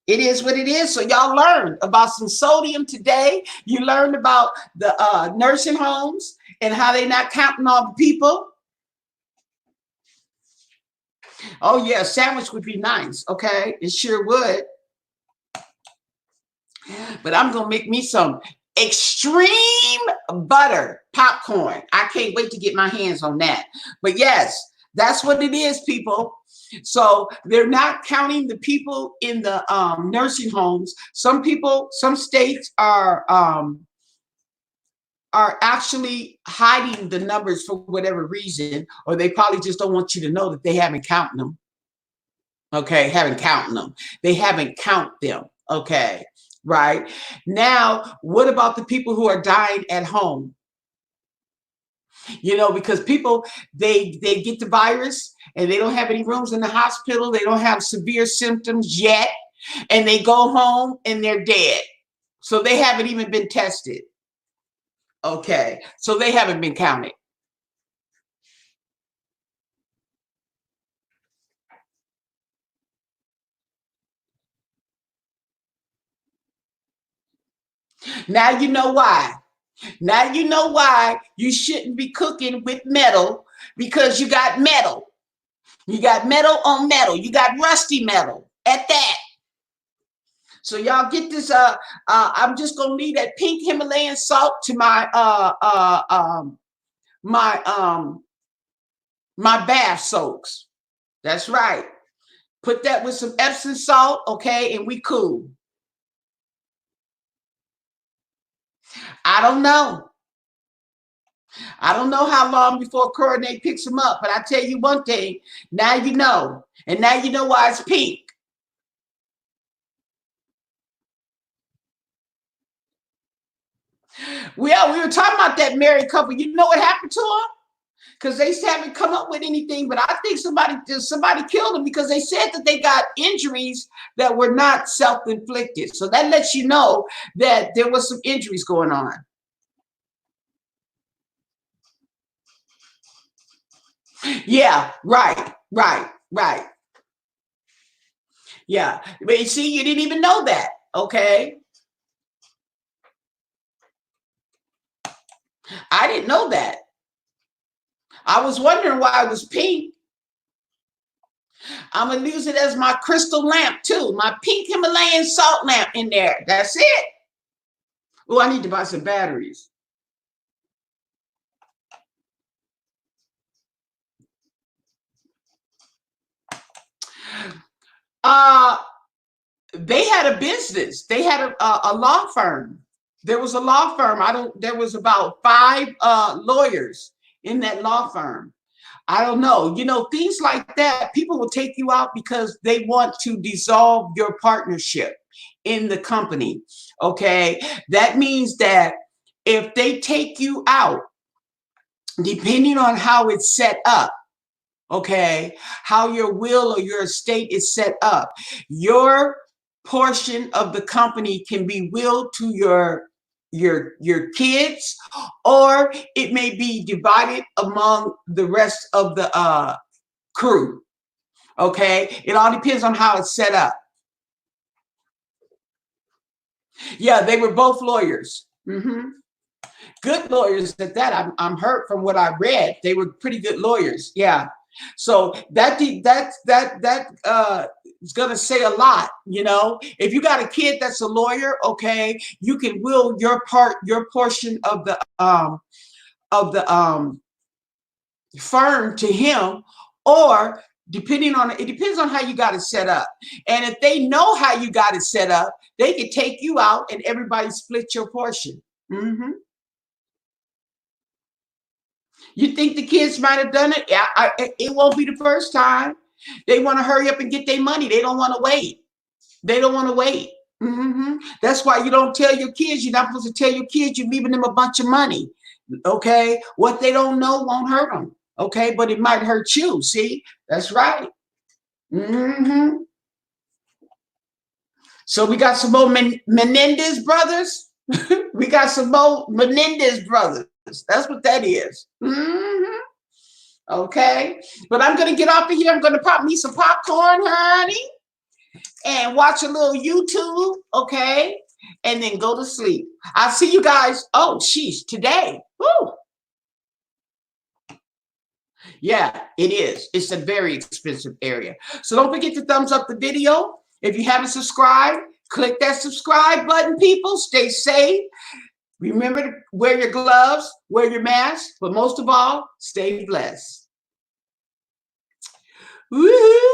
it is what it is. So y'all learned about some sodium today. You learned about the nursing homes and how they not counting all the people. Oh yeah, a sandwich would be nice. Okay. It sure would. But I'm gonna make me some extreme butter popcorn. I can't wait to get my hands on that. But yes, that's what it is, people. So they're not counting the people in the nursing homes. Some states are actually hiding the numbers for whatever reason, or they probably just don't want you to know that they haven't counted them. Okay, haven't counted them. They haven't count them. Okay, right. Now, what about the people who are dying at home? You know, because people they get the virus and they don't have any rooms in the hospital. They don't have severe symptoms yet, and they go home and they're dead. So they haven't even been tested. Okay, so they haven't been counted. Now you know why. Now you know why you shouldn't be cooking with metal because you got metal. You got metal on metal. You got rusty metal at that. So y'all get this. I'm just gonna leave that pink Himalayan salt to my my bath soaks. That's right. Put that with some Epsom salt, okay, and we cool. I don't know. I don't know how long before coronate picks them up, but I tell you one thing. Now you know, and now you know why it's pink. We were talking about that married couple. You know what happened to them? Because they haven't come up with anything. But I think somebody killed them because they said that they got injuries that were not self-inflicted. So that lets you know that there was some injuries going on. Yeah, right. Yeah, but you see, you didn't even know that. Okay, I didn't know that. I was wondering why it was pink. I'm gonna use it as my crystal lamp too, my pink Himalayan salt lamp in there. That's it. Oh, I need to buy some batteries. Uh, they had a business. They had a law firm. There was a law firm. I don't. There was about five lawyers in that law firm. I don't know. You know, things like that. People will take you out because they want to dissolve your partnership in the company. Okay, that means that if they take you out, depending on how it's set up, okay, how your will or your estate is set up, your portion of the company can be willed to your kids, or it may be divided among the rest of the crew. Okay, it all depends on how it's set up. Yeah, they were both lawyers. Good lawyers at that. I'm hurt from what I read. They were pretty good lawyers. Yeah. So that is gonna say a lot, you know. If you got a kid that's a lawyer, okay, you can will your portion of the firm to him, or depending on it depends on how you got it set up. And if they know how you got it set up, they can take you out and everybody split your portion. hmm You think the kids might have done it? Yeah, it won't be the first time. They want to hurry up and get their money. They don't want to wait. They don't want to wait. That's why you don't tell your kids. You're not supposed to tell your kids you're leaving them a bunch of money. Okay, what they don't know won't hurt them. Okay, but it might hurt you. See, that's right. hmm So we got some more Menendez brothers. We got some more Menendez brothers. That's what that is. Okay, but I'm gonna get off of here. I'm gonna pop me some popcorn, honey, and watch a little YouTube. Okay, and then go to sleep. I'll see you guys. Oh, sheesh, today. Woo. Yeah, it is. It's a very expensive area. So don't forget to thumbs up the video. If you haven't subscribed, click that subscribe button, people. Stay safe. Remember to wear your gloves, wear your mask, but most of all, stay blessed. Woohoo!